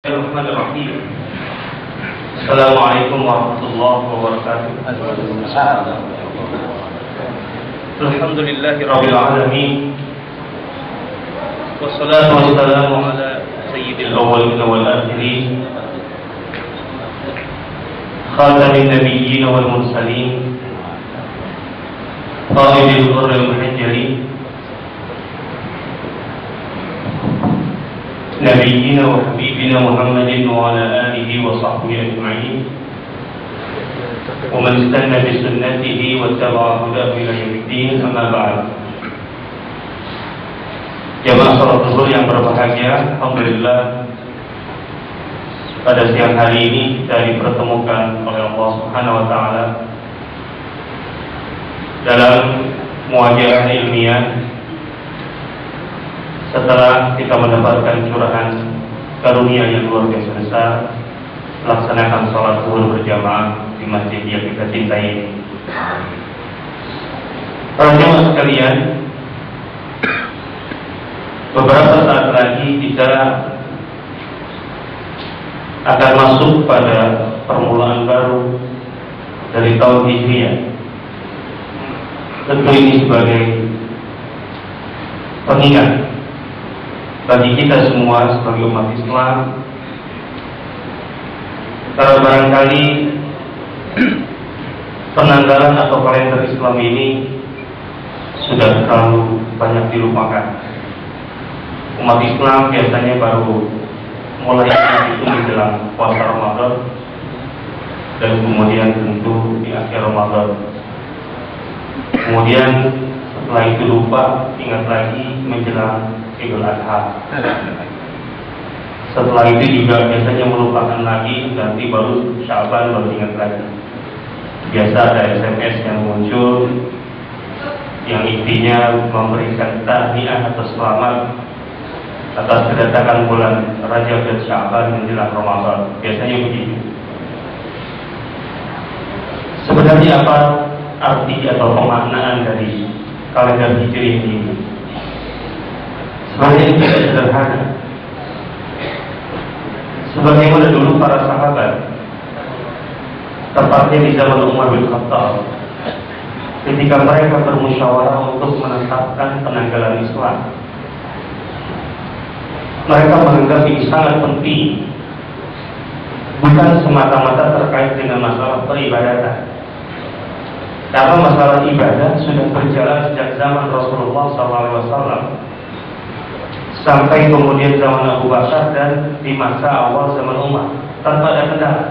Bismillahirrahmanirrahim. Assalamualaikum warahmatullahi wabarakatuh. Alhamdulillahirabbil alamin. Wassalatu wassalamu ala sayyidil awwalin wal akhirin. Khatamin nabiyyin wal mursalin. Qa'idil qurril muhajjalin. نبينا وحبيبنا محمد وعلى آله وصحبه أجمعين ومن استنى بسنته واتبع هداه إلى يوم الدين. أما بعد. Jamaah salat zuhur yang berbahagia, alhamdulillah pada siang hari ini kita dipertemukan oleh Allah Subhanahu wa taala dalam muajalah ilmiah setelah kita mendapatkan curahan karunia yang luar biasa besar, melaksanakan sholat zuhur berjamaah di masjid yang kita cintai ini. Para jemaah sekalian, beberapa saat lagi kita akan masuk pada permulaan baru dari tahun Hijriah. Tentu ini sebagai pengingat bagi kita semua sebagai umat Islam, karena barangkali penanggalan atau kalender Islam ini sudah terlalu banyak dilupakan. Umat Islam biasanya baru mulai itu menjelang puasa Ramadan dan kemudian tentu di akhir Ramadan. Kemudian setelah itu lupa, ingat lagi menjelang Idul Adha. Setelah itu juga biasanya melupakan lagi, nanti baru Sya'ban baru ingat lagi. Biasa ada SMS yang muncul yang intinya memberikan tahniah atau selamat atas kedatangan bulan Rajab dan Sya'ban menjelang Ramadan. Biasanya begitu. Sebenarnya apa arti atau pemaknaan dari kalender Hijriah ini? Sebenarnya ini tidak sederhana. Sebagaimana dulu para sahabat, tepatnya di zaman Umar bin Khattab, ketika mereka bermusyawarah untuk menetapkan penanggalan Islam, mereka menganggap ini sangat penting, bukan semata-mata terkait dengan masalah peribadatan. Karena masalah ibadah sudah berjalan sejak zaman Rasulullah SAW sampai kemudian zaman Abu Bakar dan di masa awal zaman Umar tanpa ada kendala.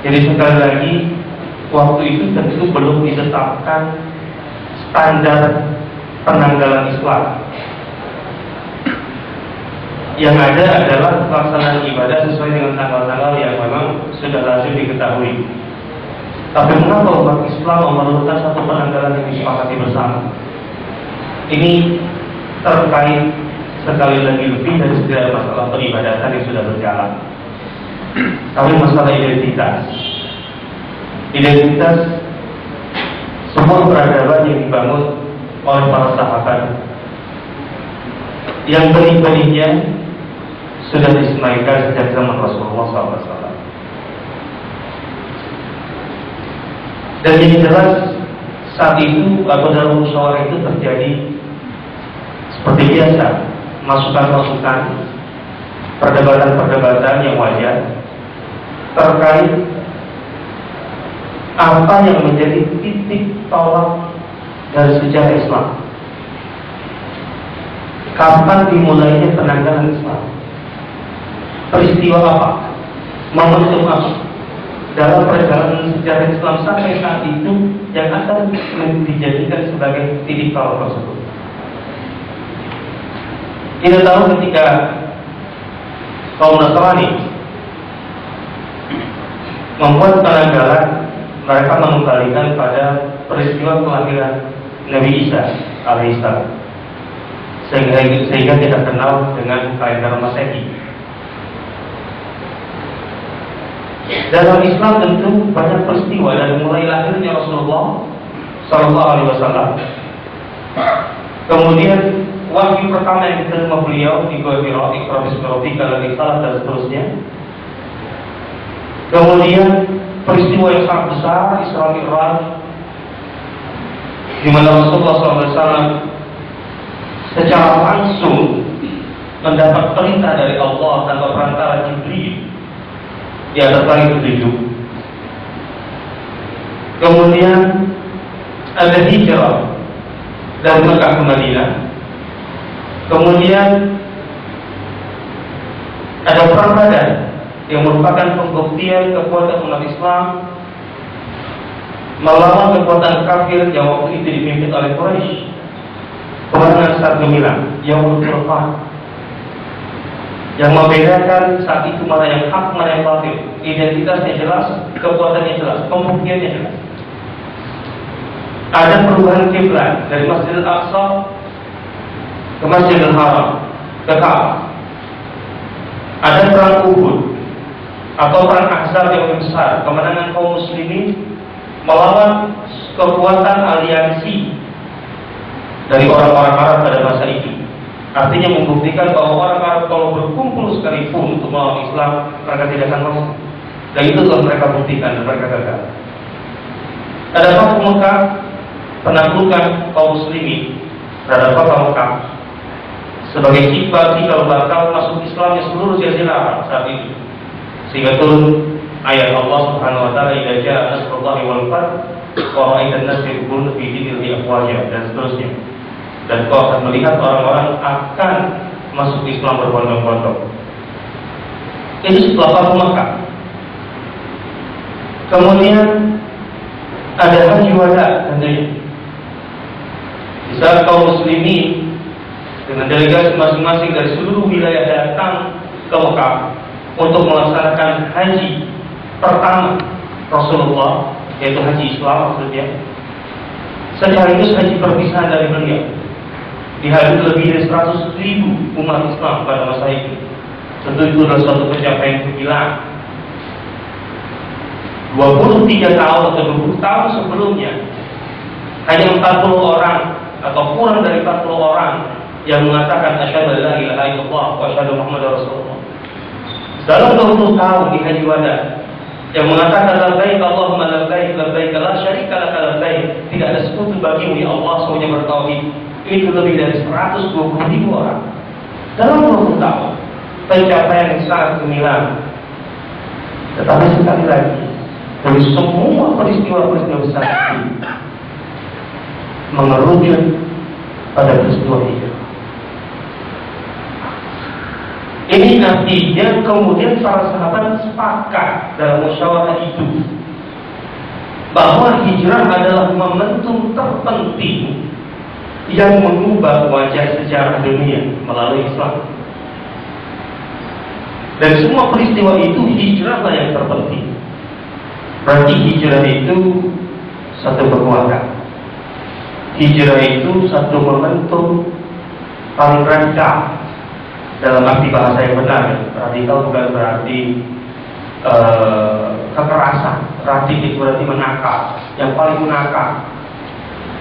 Jadi sekali lagi, waktu itu tentu belum ditetapkan standar penanggalan Islam. Yang ada adalah pelaksanaan ibadah sesuai dengan tanggal-tanggal yang memang sudah lazim diketahui. Tapi mengapa umat Islam memerlukan satu penanggalan yang disepakati bersama? Ini terkait sekali lagi lebih dari sekedar masalah peribadatan yang sudah berjalan, tapi masalah identitas. Identitas sebuah peradaban yang dibangun oleh para sahabat yang benih-benihnya sudah disemaikan sejak zaman Rasulullah SAW. Dan yang jelas saat itu atau dalam musyawarah itu terjadi seperti biasa, masukan-masukan, perdebatan-perdebatan yang wajar terkait apa yang menjadi titik tolak dari sejarah Islam. Kapan dimulainya penanggalan Islam? Peristiwa apa? Momentum apa dalam perjalanan sejarah Islam sampai saat itu yang akan dijadikan sebagai titik tolak tersebut? Kita tahu ketika kaum Nasrani membuat penanggalan, mereka mengembalikan pada peristiwa kelahiran Nabi Isa alaihissalam, sehingga kita kenal dengan kalender Masehi. Dalam Islam tentu banyak peristiwa dari mulai lahirnya Rasulullah SAW, kemudian wahyu pertama yang diterima beliau di Gua Hira, Iqra bismi rabbikal ladzi khalaq dan seterusnya. Kemudian peristiwa yang sangat besar Isra Mi'raj, di mana Rasulullah SAW secara langsung mendapat perintah dari Allah tanpa perantara Jibril di atas langit ketujuh. Kemudian ada hijrah dari Mekah ke Madinah. Kemudian ada perang Badar yang merupakan pembuktian kekuatan umat Islam melawan kekuatan kafir yang waktu itu dipimpin oleh Quraisy. Kemenangan saat gemilang Yaumul Furqan yang membedakan saat itu mana yang hak, mana yang batil, identitasnya jelas, kekuatannya jelas, pembuktiannya jelas. Ada perubahan kiblat dari Masjidil Aqsa ke Masjidil Haram, ke Ka'bah. Ada perang Uhud atau perang Ahzab yang lebih besar, kemenangan kaum muslimin melawan kekuatan aliansi dari orang-orang Arab pada masa itu. Artinya membuktikan bahwa orang Arab kalau berkumpul sekalipun untuk melawan Islam, mereka tidak akan mampu. Dan itu telah mereka buktikan dan mereka gagal. Ada Fathu Mekah, penaklukan kaum muslimin terhadap kota Mekah sebagai cikal bakal masuk Islamnya seluruh jazirah Arab saat itu. Sehingga turun ayat Allah Subhanahu wa taala, "Idza jaa nasrullahi wal fath wa ra'aitan nasa yadkhuluna fi dinillahi afwaja" dan seterusnya. Dan kau akan melihat orang-orang akan masuk Islam berbondong-bondong. Ini setelah Fathu Mekah. Kemudian ada Haji Wada tentunya. Di saat kaum muslimin dengan delegasi masing-masing dari seluruh wilayah datang ke Mekah untuk melaksanakan haji pertama Rasulullah, yaitu haji Islam maksudnya, sekaligus haji perpisahan dari beliau. Dihadiri lebih dari 100.000 umat Islam pada masa itu. Tentu itu adalah suatu pencapaian gemilang. 23 tahun atau 20 tahun sebelumnya hanya 40 orang atau kurang dari 40 orang yang mengatakan asyhadu an la ilaha illallah wa asyhadu muhammadar rasulullah. Dalam 20 tahun di Haji Wada yang mengatakan labbaik Allahumma labbaik labbaik la syarika laka labbaik, tidak ada sekutu bagimu ya Allah, semuanya bertauhid. Itu lebih dari 120.000 orang dalam 20 tahun, pencapaian yang sangat gemilang. Tetapi sekali lagi, dari semua peristiwa-peristiwa besar itu mengerucut pada peristiwa hijrah. Ini artinya kemudian para sahabat sepakat dalam musyawarah itu bahwa hijrah adalah momentum terpenting yang mengubah wajah sejarah dunia melalui Islam. Dan semua peristiwa itu hijrahlah yang terpenting. Berarti hijrah itu satu kekuatan. Hijrah itu satu momentum paling radikal dalam arti bahasa yang benar. Radikal bukan berarti kekerasan. Radikal itu berarti menakal, yang paling menakal.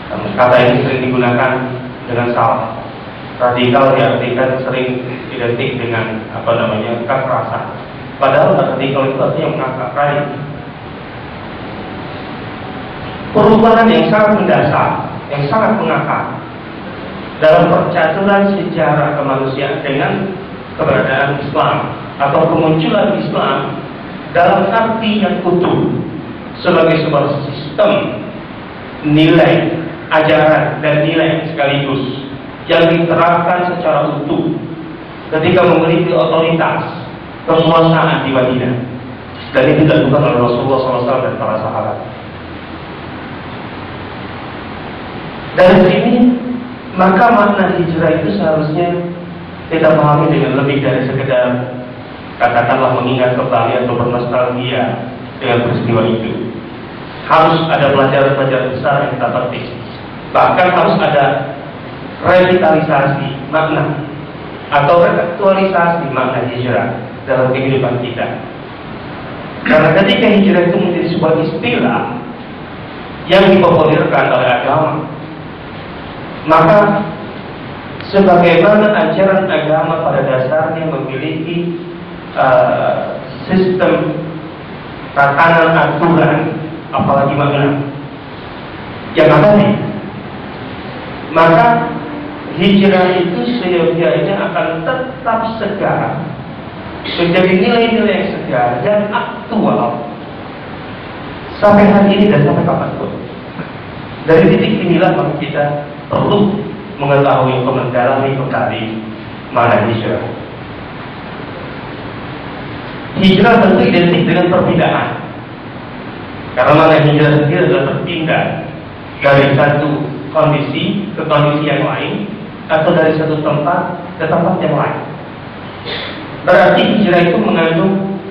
Kata ini sering digunakan dengan salah. Radikal diartikan sering identik dengan kekerasan. Padahal radikal itu artinya menakal, radikal. Perubahan yang sangat mendasar, yang sangat mengakar dalam percaturan sejarah kemanusiaan dengan keberadaan Islam atau kemunculan Islam dalam arti yang utuh sebagai sebuah sistem nilai, ajaran dan nilai sekaligus yang diterapkan secara utuh ketika memiliki otoritas kekuasaan di Madinah, dan itu dilakukan oleh Rasulullah SAW dan para sahabat. Dari sini maka makna hijrah itu seharusnya kita pahami dengan lebih dari sekedar katakanlah mengingat kembali atau bernostalgia dengan peristiwa itu. Harus ada pelajaran-pelajaran besar yang kita petik. Bahkan harus ada revitalisasi makna atau reaktualisasi makna hijrah dalam kehidupan kita. Karena ketika hijrah itu menjadi sebuah istilah yang dipopulerkan oleh agama, maka sebagaimana ajaran agama pada dasarnya memiliki sistem tatanan aturan, apalagi makna yang abadi, maka hijrah itu seyogianya akan tetap segar, menjadi nilai-nilai yang segar dan aktual sampai hari ini dan sampai kapanpun. Dari titik inilah maka kita perlu mengetahui, mendalami kembali makna hijrah. Hijrah tentu identik dengan perpindahan, karena makna hijrah sendiri adalah berpindah dari satu kondisi ke kondisi yang lain, atau dari satu tempat ke tempat yang lain. Berarti hijrah itu mengandung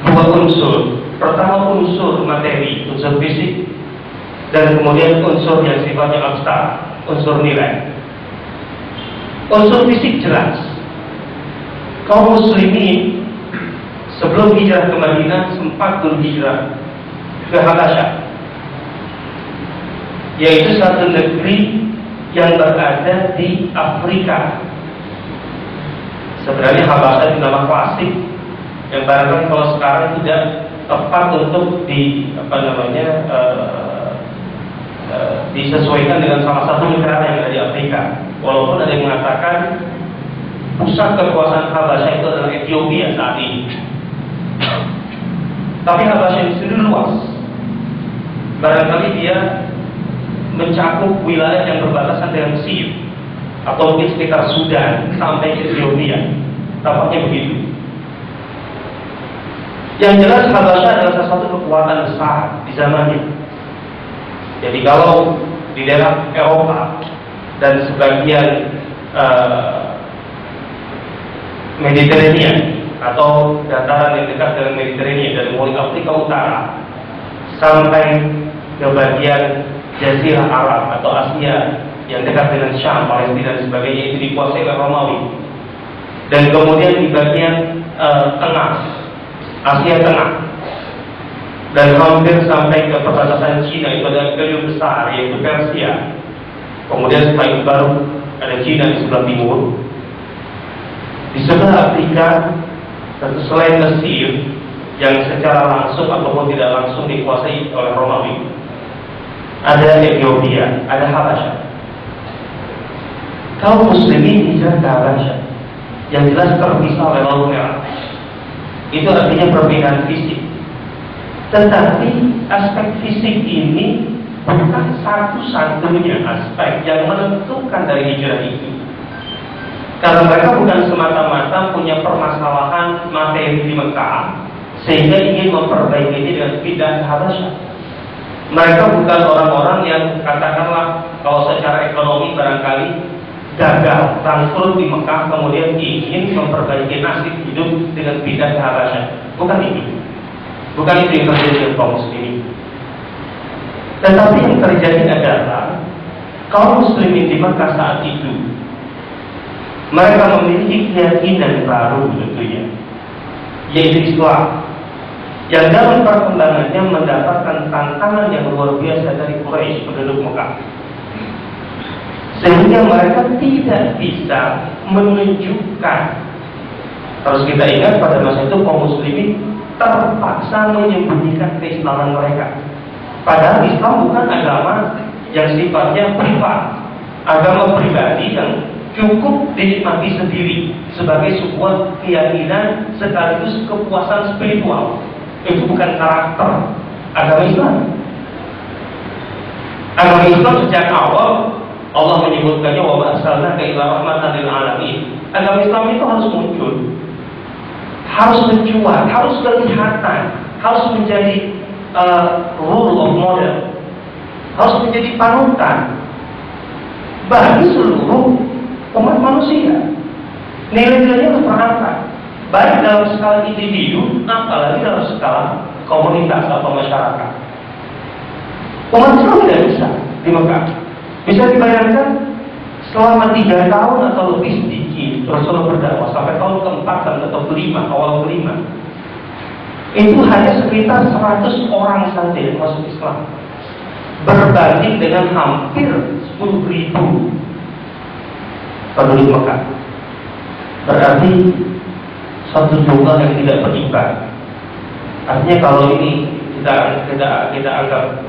dua unsur. Pertama unsur materi, unsur fisik, dan kemudian unsur yang sifatnya abstrak, unsur nilai. Unsur fisik jelas, kaum muslimin sebelum hijrah ke Madinah sempat berhijrah ke Habasyah, yaitu satu negeri yang berada di Afrika. Sebenarnya Habasyah itu nama klasik yang barangkali kalau sekarang tidak tepat untuk disesuaikan dengan salah satu negara yang ada di Afrika. Walaupun ada yang mengatakan pusat kekuasaan Habasyah itu adalah Ethiopia saat ini, tapi Habasyah itu sendiri luas. Barangkali dia mencakup wilayah yang berbatasan dengan Mesir, atau mungkin sekitar Sudan sampai ke Ethiopia. Tampaknya begitu. Yang jelas Habasyah adalah salah satu kekuatan besar di zamannya. Jadi kalau di daerah Eropa dan sebagian Mediterania atau dataran yang dekat dengan Mediterania, dari mulai Afrika Utara sampai ke bagian Jazirah Arab atau Asia yang dekat dengan Syam, Palestina dan sebagainya, itu dikuasai oleh Romawi. Dan kemudian di bagian tengah, Asia Tengah, dan hampir sampai ke perbatasan Cina, itu ada periode besar yaitu Persia. Kemudian setelah itu baru ada Cina di sebelah timur. Di sebelah Afrika, tentu selain Mesir yang secara langsung ataupun tidak langsung dikuasai oleh Romawi, ada Ethiopia, ada Habasyah. Kaum muslimin hijrah ke Habasyah, yang jelas terpisah oleh Laut Merah. Itu artinya perbedaan fisik. Tetapi aspek fisik ini bukan satu-satunya aspek yang menentukan dari hijrah itu. Karena mereka bukan semata-mata punya permasalahan materi di Mekah sehingga ingin memperbaiki ini dengan pindah ke Habasyah. Mereka bukan orang-orang yang katakanlah kalau secara ekonomi barangkali gagal transfer di Mekah kemudian ingin memperbaiki nasib hidup dengan pindah ke Habasyah. Bukan itu. Bukan itu yang terjadi dengan kaum muslimin. Tetapi yang terjadi adalah kaum muslimin di Mekah saat itu mereka memiliki keyakinan baru tentunya, yaitu Islam, yang dalam perkembangannya mendapatkan tantangan yang luar biasa dari Quraisy, penduduk Mekah, sehingga mereka tidak bisa menunjukkan. Harus kita ingat pada masa itu kaum muslimin terpaksa menyembunyikan keislaman mereka. Padahal Islam bukan agama yang sifatnya privat, agama pribadi yang cukup dinikmati sendiri sebagai sebuah keyakinan sekaligus kepuasan spiritual. Itu bukan karakter agama Islam. Agama Islam sejak awal Allah menyebutkannya wa ma arsalnaka illa rahmatan lil alamin. Agama Islam itu harus muncul, harus mencuat, harus kelihatan, harus menjadi rule of model, harus menjadi panutan bagi seluruh umat manusia. Nilai-nilainya harus terangkat, baik dalam skala individu, apalagi dalam skala komunitas atau masyarakat. Umat Islam tidak bisa di Mekah. Bisa dibayangkan selama 3 tahun atau lebih sedikit Rasulullah berdakwah sampai tahun keempat atau kelima, awal kelima, itu hanya sekitar 100 orang saja yang masuk Islam, berbanding dengan hampir 10.000 penduduk Mekah. Berarti satu jumlah yang tidak berimbang. Artinya kalau ini kita anggap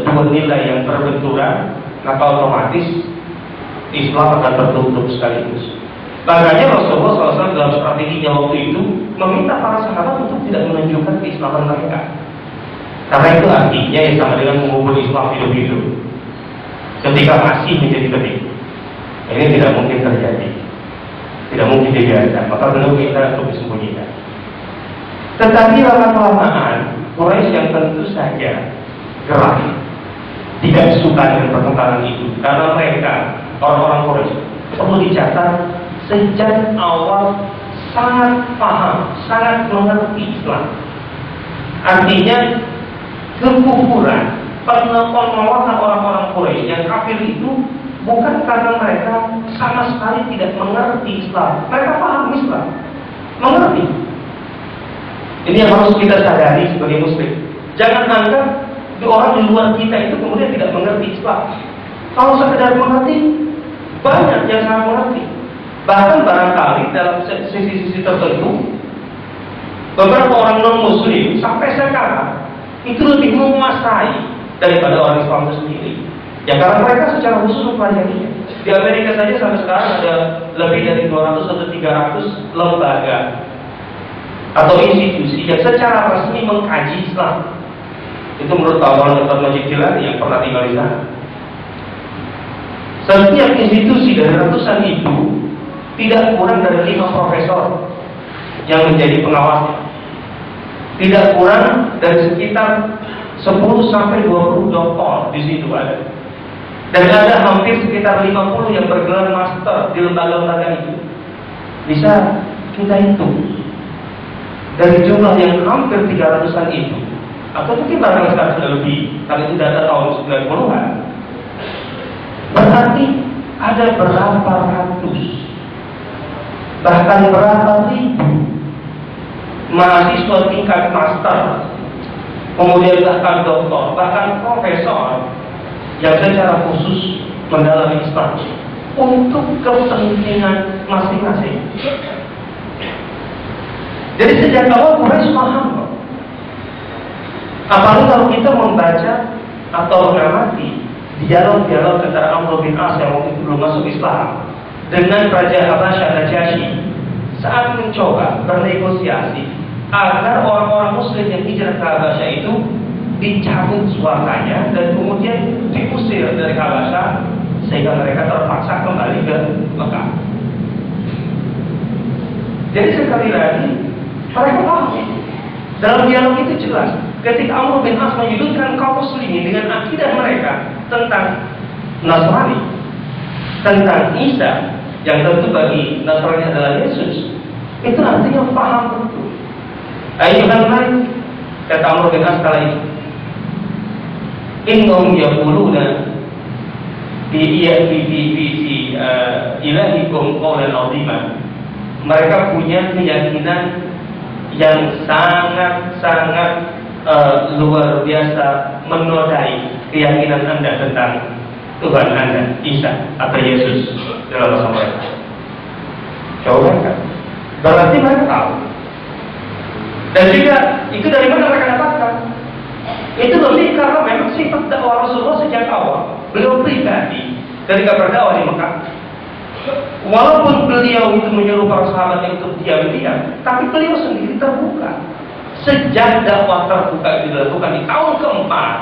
dua nilai yang berbenturan, maka otomatis Islam akan tertutup sekaligus. Makanya Rasulullah SAW dalam strateginya waktu itu meminta para sahabat untuk tidak menunjukkan keislaman mereka. Karena itu artinya yang sama dengan mengubur Islam hidup-hidup ketika masih menjadi benih. Ini tidak mungkin terjadi, tidak mungkin dibiarkan. Maka beliau minta untuk disembunyikan. Tetapi lama-kelamaan Quraisy yang tentu saja gerah, tidak suka dengan pertengkaran itu, karena mereka orang-orang Quraisy perlu dicatat sejak awal sangat paham, sangat mengerti Islam. Artinya kekufuran, penolakan orang-orang Quraisy yang kafir itu bukan karena mereka sama sekali tidak mengerti Islam. Mereka paham Islam, mengerti. Ini yang harus kita sadari sebagai Muslim. Jangan anggap di orang di luar kita itu kemudian tidak mengerti Islam. Kalau sekedar mengerti, banyak yang sangat mengerti. Bahkan barangkali dalam sisi-sisi tertentu, beberapa orang non-Muslim sampai sekarang itu lebih menguasai daripada orang Islam itu sendiri. Ya karena mereka secara khusus mempelajarinya. Di Amerika saja sampai sekarang ada lebih dari 200 atau 300 lembaga atau institusi yang secara resmi mengkaji Islam. Itu menurut kawan Dr. Majid Jilani yang pernah tinggal di sana. Setiap institusi dari ratusan itu tidak kurang dari 5 profesor yang menjadi pengawasnya. Tidak kurang dari sekitar 10 sampai 20 doktor di situ ada. Dan ada hampir sekitar 50 yang bergelar master di lembaga-lembaga itu. Bisa kita hitung dari jumlah yang hampir 300-an itu, atau mungkin barangkali sekarang sudah lebih, karena itu data tahun 90-an. Berarti ada berapa ratus, bahkan berapa ribu mahasiswa tingkat master, kemudian bahkan doktor, bahkan profesor yang secara khusus mendalami Islam untuk kepentingan masing-masing. Jadi sejak awal Quraisy paham. Apalagi kalau kita membaca atau mengamati dialog-dialog antara Amr bin As yang waktu itu belum masuk Islam dengan Raja Habasyah Najasyi saat mencoba bernegosiasi agar orang-orang Muslim yang hijrah ke Habasyah itu dicabut suaranya dan kemudian diusir dari Habasyah sehingga mereka terpaksa kembali ke Mekah. Jadi sekali lagi mereka paham. Dalam dialog itu jelas ketika Amr bin As menyudutkan kaum muslimin dengan akidah mereka tentang Nasrani, tentang Isa yang tentu bagi Nasrani adalah Yesus, itu artinya paham betul. Ayuhan naik, kata Amr bin As kala itu, innahum yaquluna bi ilahikum qawlan aziman. Mereka punya keyakinan yang sangat-sangat luar biasa menodai keyakinan Anda tentang Tuhan Anda, Isa atau Yesus dalam bahasa mereka. Coba kan? Berarti mereka tahu. Dan juga itu dari mana mereka dapatkan? Itu lebih karena memang sifat dakwah Rasulullah sejak awal. Beliau pribadi ketika berdakwah di Mekah, walaupun beliau itu menyuruh para sahabatnya untuk diam-diam, tapi beliau sendiri terbuka. Sejak dakwah terbuka itu dilakukan di tahun keempat,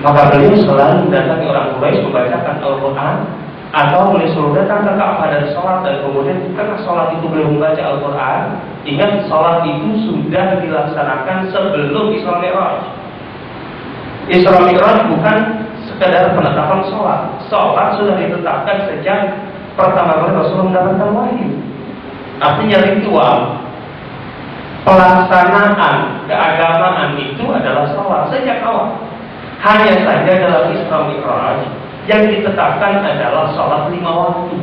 maka beliau selalu mendatangi orang Quraisy membacakan Al-Quran, atau beliau selalu datang ke Ka'bah dan sholat, dan kemudian karena sholat itu beliau membaca Al-Quran. Ingat, sholat itu sudah dilaksanakan sebelum Isra Mi'raj. Isra Mi'raj bukan sekedar penetapan sholat. Sholat sudah ditetapkan sejak pertama kali Rasulullah mendapatkan wahyu. Artinya ritual pelaksanaan keagamaan itu adalah sholat sejak awal. Hanya saja dalam Isra Mi'raj yang ditetapkan adalah sholat 5 waktu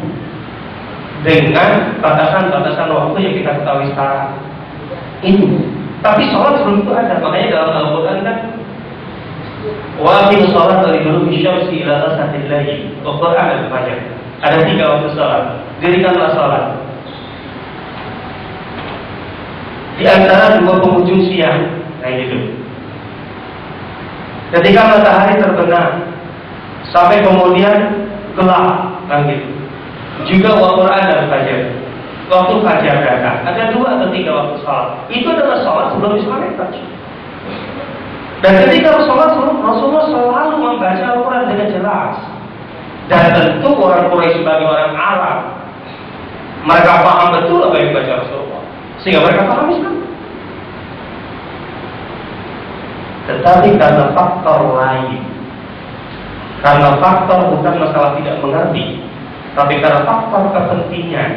dengan batasan-batasan waktu yang kita ketahui sekarang itu. Tapi sholat sebelum itu ada. Makanya dalam Al-Quran kan, wa aqimus sholat dari dulu bisyamsi ila ghasatil lail. Al-Quran ada banyak. Ada 3 waktu sholat. Dirikanlah sholat. Di antara 2 penghujung siang, nah gitu. Ketika matahari terbenam sampai kemudian gelap, nah gitu. Juga waktu ada fajar. Waktu fajar datang. Ada 2 atau 3 waktu sholat. Itu adalah sholat sebelum Islam Mi'raj. Dan ketika Rasulullah selalu membaca Al-Quran dengan jelas. Dan tentu orang Quraisy sebagai orang Arab, mereka paham betul apa yang dibaca Rasulullah, sehingga mereka paham Islam. Tetapi karena faktor lain, karena faktor bukan masalah tidak mengerti, tapi karena faktor kepentingan,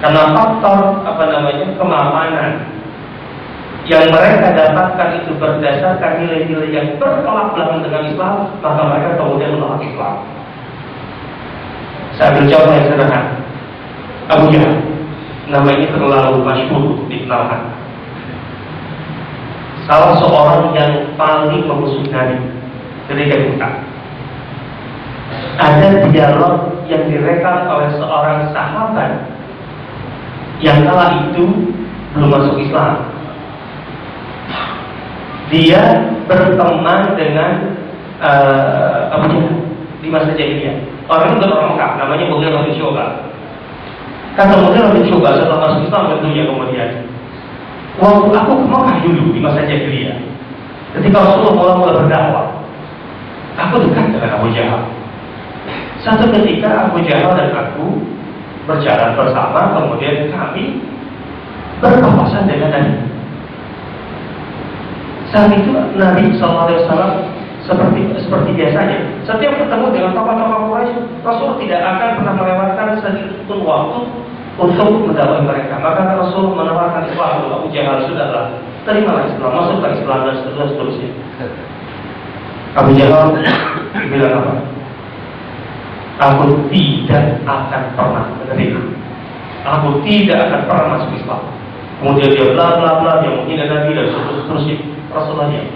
karena faktor keamanan yang mereka dapatkan itu berdasarkan nilai-nilai yang bertolak belakang dengan Islam, maka mereka kemudian menolak Islam. Saya ambil contoh yang sederhana. Abu Jahal, nama ini terlalu masyhur dikenalkan. Salah seorang yang paling memusuhi Nabi ketika di Mekah. Ada dialog yang direkam oleh seorang sahabat yang kala itu belum masuk Islam. Dia berteman dengan Abu Jahal di masa jahiliyah. Orang itu orang Mekah, namanya Mughirah bin Syu'bah. Kata Mughirah bin Syu'bah setelah masuk Islam tentunya kemudian, waktu aku ke Mekah dulu di masa jahiliyah, ketika Rasulullah mulai berdakwah, aku dekat dengan Abu Jahal. Satu ketika Abu Jahal dan aku berjalan bersama, kemudian kami berpapasan dengan Nabi. Saat itu Nabi SAW seperti biasanya, setiap bertemu dengan tokoh-tokoh Quraisy, Rasul tidak akan pernah melewatkan sedikit pun waktu untuk mendakwai mereka. Maka Rasul menawarkan Islam untuk Abu Jahal, sudahlah, terimalah Islam, masuklah Islam dan seterusnya. Abu Jahal bilang apa? Aku tidak akan pernah menerima. Aku tidak akan pernah masuk Islam. Kemudian dia bla bla bla, dia menghina Nabi dan seterusnya. Rasulullah diam.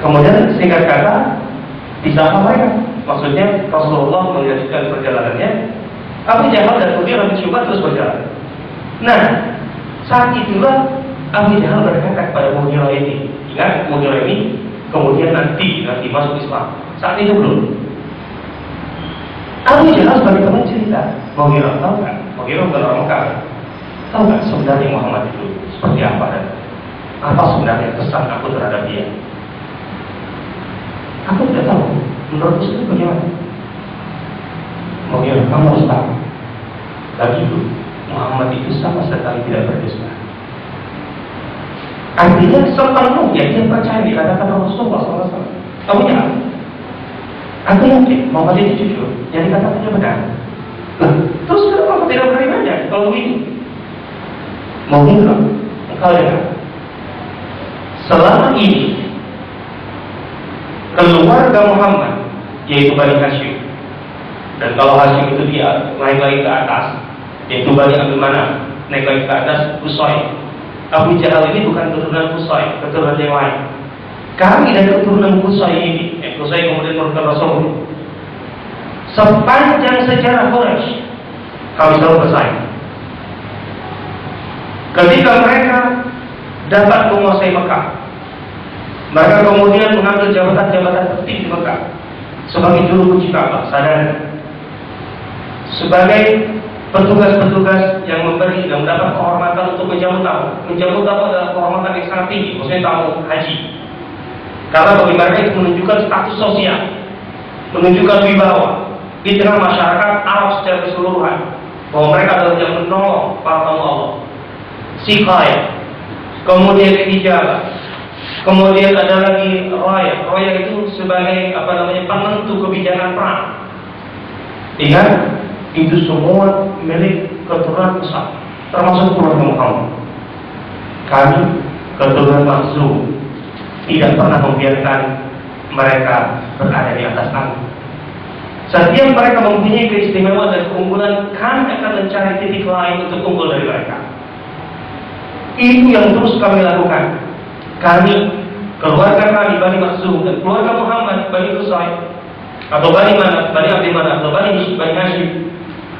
Kemudian singkat kata disampaikan, maksudnya Rasulullah melanjutkan perjalanannya. Abu Jahal dan Mughirah bin Syu'bah terus berjalan. Nah, saat itulah Abu Jahal berkata kepada Mughirah ini, ingat Mughirah ini kemudian nanti masuk Islam. Saat itu belum. Abu Jahal sebagai teman cerita, Mughirah tahu nggak? Mughirah bukan orang Mekah. Tahu nggak sebenarnya Muhammad itu seperti apa dan apa sebenarnya kesan aku terhadap dia? Aku tidak tahu. Menurut itu bagaimana? Mughirah, kamu harus tahu. Bagiku, Muhammad itu sama sekali tidak berdusta. Artinya sepenuhnya dia percaya dikatakan Rasulullah SAW. Kamu yakin? Aku yakin Muhammad itu jujur. Yang dikatakannya benar. Nah, terus kenapa aku tidak menerimanya kalau begini? Mughirah, engkau dengar. Selama ini keluarga Muhammad, yaitu Bani Hashim, dan kalau Hashim itu dia naik lagi ke atas, yaitu Bani Abdul Manaf, naik lagi ke atas Qusay. Abu Jahal ini bukan keturunan Qusay, keturunan yang lain. Kami dari keturunan Qusay ini, Qusay kemudian merupakan Rasul. Sepanjang sejarah Quraisy, kami selalu bersaing. Ketika mereka dapat menguasai Mekah, mereka kemudian mengambil jabatan-jabatan penting di Mekah sebagai juru kunci Ka'bah, sadar, sebagai petugas-petugas yang memberi dan mendapat kehormatan untuk menjamu tamu. Menjamu tamu adalah kehormatan yang sangat tinggi, maksudnya tamu haji. Karena bagi mereka itu menunjukkan status sosial, menunjukkan wibawa di tengah masyarakat Arab secara keseluruhan, bahwa mereka adalah yang menolong para tamu Allah. Siqaya, kemudian hijab, kemudian ada lagi raya. Raya itu sebagai penentu kebijakan perang. Ingat, itu semua milik keturunan besar, termasuk keluarga Muhammad. Kami keturunan Makhzum tidak pernah membiarkan mereka berada di atas kami. Setiap mereka mempunyai keistimewaan dan keunggulan, kami akan mencari titik lain untuk unggul dari mereka. Itu yang terus kami lakukan. Kami, keluarga kami Bani Makhzum dan keluarga Muhammad Bani Qusay, atau Bani Abdi Manaf atau Bani Hashim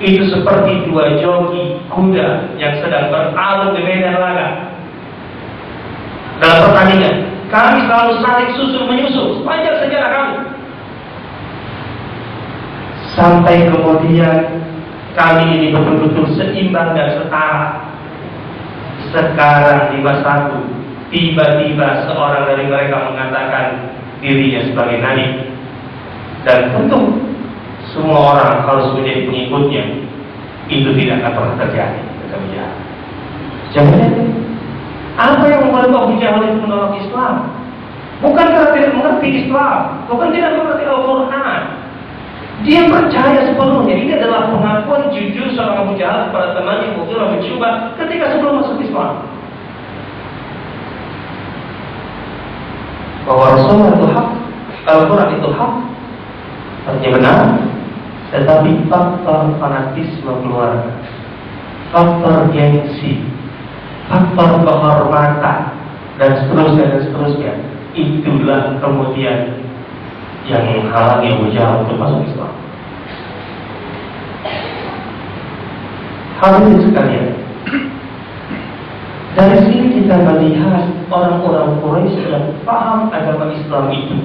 itu seperti dua joki kuda yang sedang bertarung di medan laga dalam pertandingan. Kami selalu saling susul menyusul sepanjang sejarah kami, sampai kemudian kami ini betul-betul seimbang dan setara. Sekarang di masa itu, tiba-tiba seorang dari mereka mengatakan dirinya sebagai nabi, dan tentu semua orang harus menjadi pengikutnya. Itu tidak akan pernah terjadi. Jangan. Apa yang membuat Abu Jahal itu menolak Islam? Bukan karena tidak mengerti Islam, bukan tidak mengerti Al-Quran. Dia percaya sepenuhnya. Ini adalah pengakuan jujur seorang Abu Jahal kepada temannya Mughirah bin Syu'bah ketika sebelum masuk Islam, bahwa Rasulullah itu hak, Al-Quran itu hak, artinya benar, tetapi faktor fanatisme keluarga, faktor gengsi, faktor kehormatan, dan seterusnya, itulah kemudian yang menghalangi Abu Jahal untuk masuk Islam. Hadirin sekalian, dari sini kita melihat orang-orang Quraisy yang paham agama Islam itu,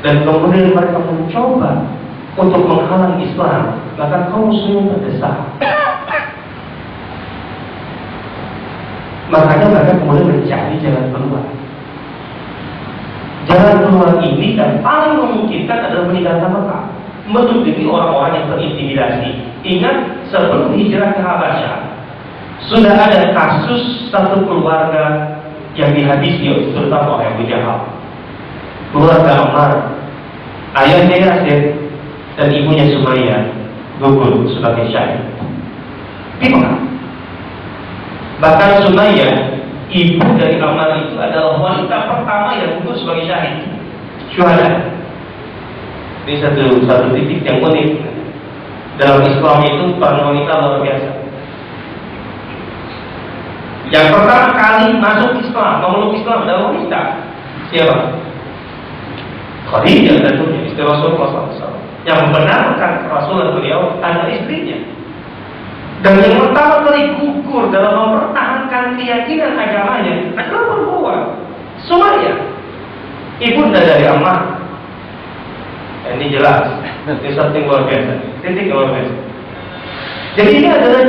dan kemudian mereka mencoba untuk menghalang Islam, maka kaum muslimin terdesak. Makanya mereka kemudian mencari jalan keluar. Jalan keluar ini dan paling memungkinkan adalah meninggalkan Mekah, menutupi orang-orang yang terintimidasi. Ingat, sebelum hijrah ke Habasyah, sudah ada kasus satu keluarga yang dihadisi terutama oleh Abu Jahal. Keluarga Ammar, ayahnya Yasir dan ibunya Sumayyah gugur sebagai syahid di Mekah. Bahkan Sumayyah, ibu dari Ammar itu adalah wanita pertama yang gugur sebagai syahid, syuhada. Ini satu titik yang unik dalam Islam itu, para wanita luar biasa. Yang pertama kali masuk Islam, memeluk Islam adalah wanita. Siapa? Khadijah, tentunya istri Rasulullah SAW. Yang membenarkan kerasulan beliau adalah istrinya. Dan yang pertama kali gugur dalam mempertahankan keyakinan agamanya adalah perempuan, Sumayyah, ibunda dari Ammar. Ini jelas, ini satu luar biasa, titik luar biasa. Jadi ini adalah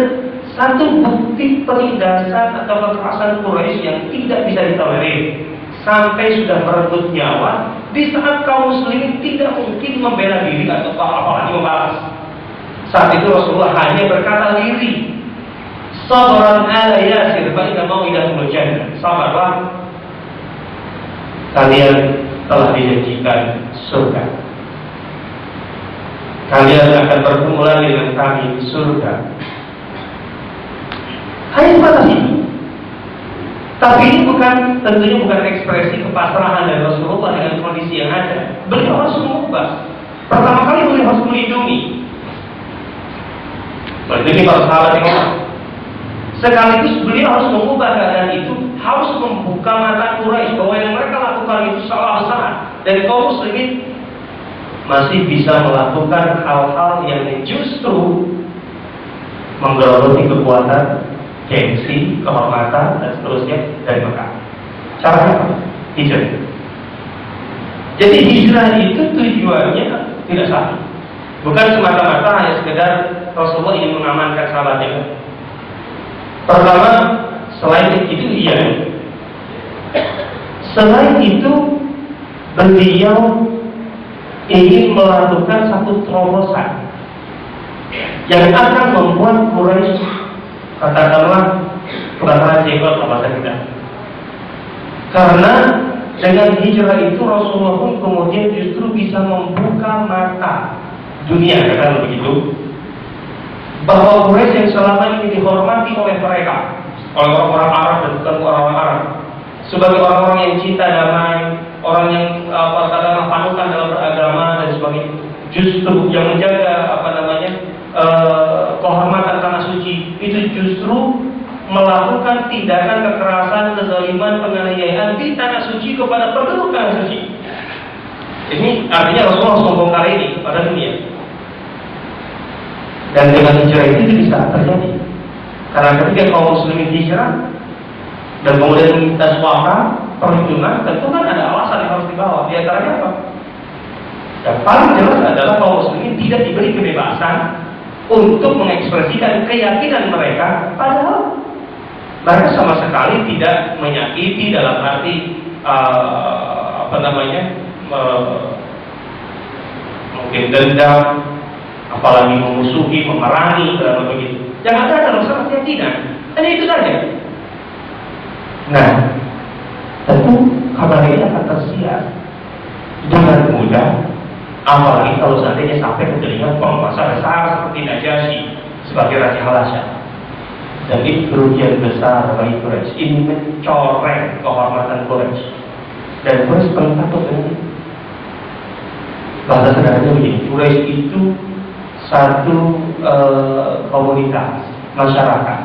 satu bukti penindasan atau kekerasan Quraisy yang tidak bisa ditolerir sampai sudah merenggut nyawa di saat kaum muslimin tidak mungkin membela diri atau apalagi membalas. Saat itu Rasulullah hanya berkata diri, sabaran ala Yasir fa inna mau'idakumul jannah. Sabarlah, kalian telah dijanjikan surga. Kalian akan bertemu lagi dengan kami di surga. Hanya sebatas itu. Tapi ini tentunya bukan ekspresi kepasrahan dari Rasulullah dengan kondisi yang ada. Beliau harus mengubah. Pertama kali beliau harus melindungi para sahabat yang orang. Sekaligus beliau harus mengubah keadaan itu, harus membuka mata Quraisy bahwa yang mereka lakukan itu salah besar, dan kaum muslimin masih bisa melakukan hal-hal yang justru menggerogoti kekuatan, gengsi, kehormatan, dan seterusnya dari Mekah. Caranya apa? Hijrah. Jadi hijrah itu tujuannya tidak satu. Bukan semata-mata hanya sekedar Rasulullah ingin mengamankan sahabatnya. Pertama, selain itu iya. Selain itu, beliau ingin melakukan satu terobosan yang akan membuat Quraisy, katakanlah, kebakaran jenggot bahasa kita. Karena dengan hijrah itu Rasulullah pun kemudian justru bisa membuka mata dunia, katakan begitu, bahwa Quraisy yang selama ini dihormati oleh mereka, oleh orang-orang Arab dan bukan orang-orang Arab, sebagai orang-orang yang cinta damai, orang yang katakanlah panutan dalam beragama dan sebagainya, justru yang menjaga kehormatan tanah suci, itu justru melakukan tindakan kekerasan, kezaliman, penganiayaan di tanah suci kepada penduduk tanah suci. Ini artinya Rasulullah harus membongkar ini kepada dunia. Dan dengan hijrah itu bisa terjadi. Karena ketika kaum muslimin hijrah dan kemudian minta suaka perlindungan, tentu kan ada alasan yang harus dibawa. Di antaranya apa? Yang paling jelas adalah kaum muslimin tidak diberi kebebasan untuk mengekspresikan keyakinan mereka, padahal mereka sama sekali tidak menyakiti dalam arti mungkin dendam, apalagi memusuhi, memerangi, dan begitu. Yang ada adalah masalah keyakinan. Hanya itu saja. Nah, tentu kabar ini akan tersiar dengan mudah, apalagi kalau seandainya sampai ke telinga penguasa besar seperti Najasyi sebagai Raja Habasya. Dan ini kerugian besar bagi Quraisy. Ini mencoreng kehormatan Quraisy. Dan Quraisy paling takut dengan itu. Bahasa sederhananya begini, Quraisy itu satu komunitas masyarakat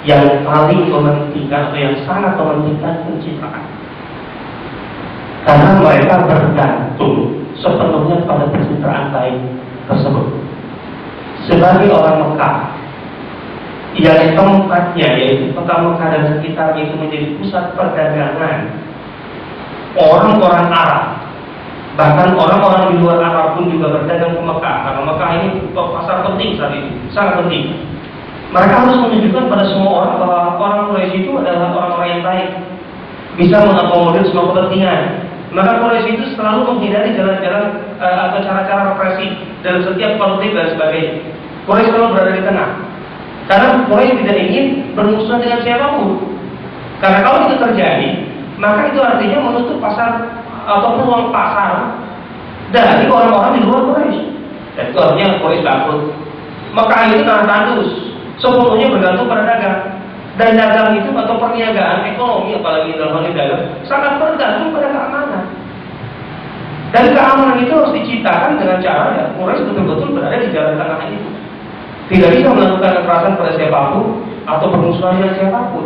yang paling mementingkan atau yang sangat mementingkan pencitraan. Karena mereka bergantung sepenuhnya pada pencitraan baik tersebut. Sebagai orang Mekah yang tempatnya yaitu kota Mekah dan sekitarnya itu menjadi pusat perdagangan orang-orang Arab, bahkan orang-orang di luar Arab pun juga berdagang ke Mekah, karena Mekah ini pasar penting saat itu, sangat penting. Mereka harus menunjukkan pada semua orang bahwa orang Quraisy itu adalah orang-orang yang baik, bisa mengakomodir semua kepentingan. Maka Quraisy itu selalu menghindari jalan-jalan atau cara-cara represi dalam setiap konflik dan sebagainya. Quraisy selalu berada di tengah, karena Quraisy tidak ingin bermusuhan dengan siapapun. Karena kalau itu terjadi, maka itu artinya menutup pasar atau peluang pasar dari orang-orang di luar Quraisy. Dan itu artinya Quraisy takut. Mekah itu tanah tandus, sepenuhnya bergantung pada dagang. Dan dagang itu atau perniagaan ekonomi, apalagi dalam hal dagang, sangat bergantung pada keamanan. Dan keamanan itu harus diciptakan dengan cara ya Quraisy betul-betul berada di jalan tengah itu. Tidak bisa melakukan kekerasan pada siapapun atau bermusuhan dengan siapapun.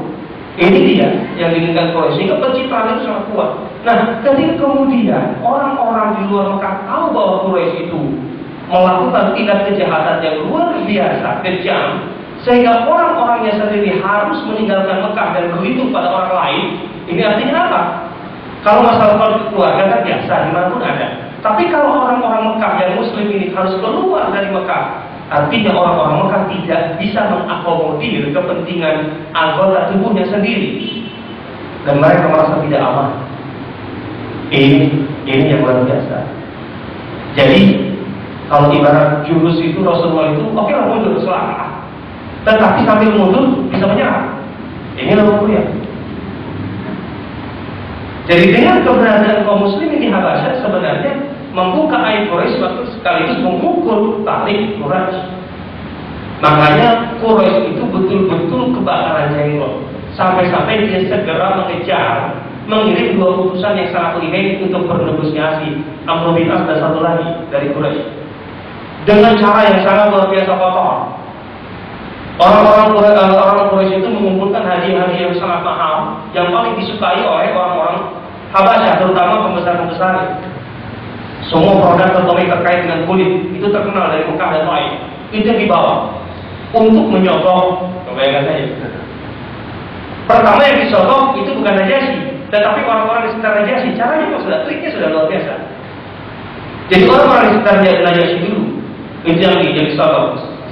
Ini dia yang diinginkan Quraisy, sehingga pencitraan itu sangat kuat. Nah, ketika kemudian orang-orang di luar Mekah tahu bahwa Quraisy itu melakukan tindak kejahatan yang luar biasa, kejam, sehingga orang-orangnya sendiri harus meninggalkan Mekah dan berlindung pada orang lain. Ini artinya apa? Kalau masalah konflik keluarga kan biasa, dimanapun ada. Tapi kalau orang-orang Mekah yang Muslim ini harus keluar dari Mekah, artinya orang-orang Mekah tidak bisa mengakomodir kepentingan anggota tubuhnya sendiri, dan mereka merasa tidak aman. Ini yang luar biasa. Jadi kalau ibarat jurus itu Rasulullah itu oke lah mundur selangkah, tetapi sambil mundur bisa menyerang. Ini lebih mulia. Jadi dengan keberadaan kaum muslimin di Habasyah sebenarnya membuka aib Quraisy sekaligus memukul tarik Quraisy. Makanya Quraisy itu betul-betul kebakaran jenggot, sampai-sampai dia segera mengejar, mengirim dua utusan yang sangat lihai untuk bernegosiasi, Amr bin As dan satu lagi dari Quraisy, dengan cara yang sangat luar biasa kotor. Orang Quraisy itu mengumpulkan hadiah-hadiah yang sangat mahal, yang paling disukai oleh orang-orang Habasyah, terutama pembesar-pembesar. Semua produk otomatis terkait dengan kulit itu terkenal dari Mekah dan lain. Itu yang dibawa untuk menyogok. Bayangkan saja. Pertama yang disogok itu bukan Najasyi, tetapi orang-orang di sekitar Najasyi. Caranya kok sudah triknya sudah luar biasa. Jadi orang-orang di sekitar Najasyi dulu itu yang disogok.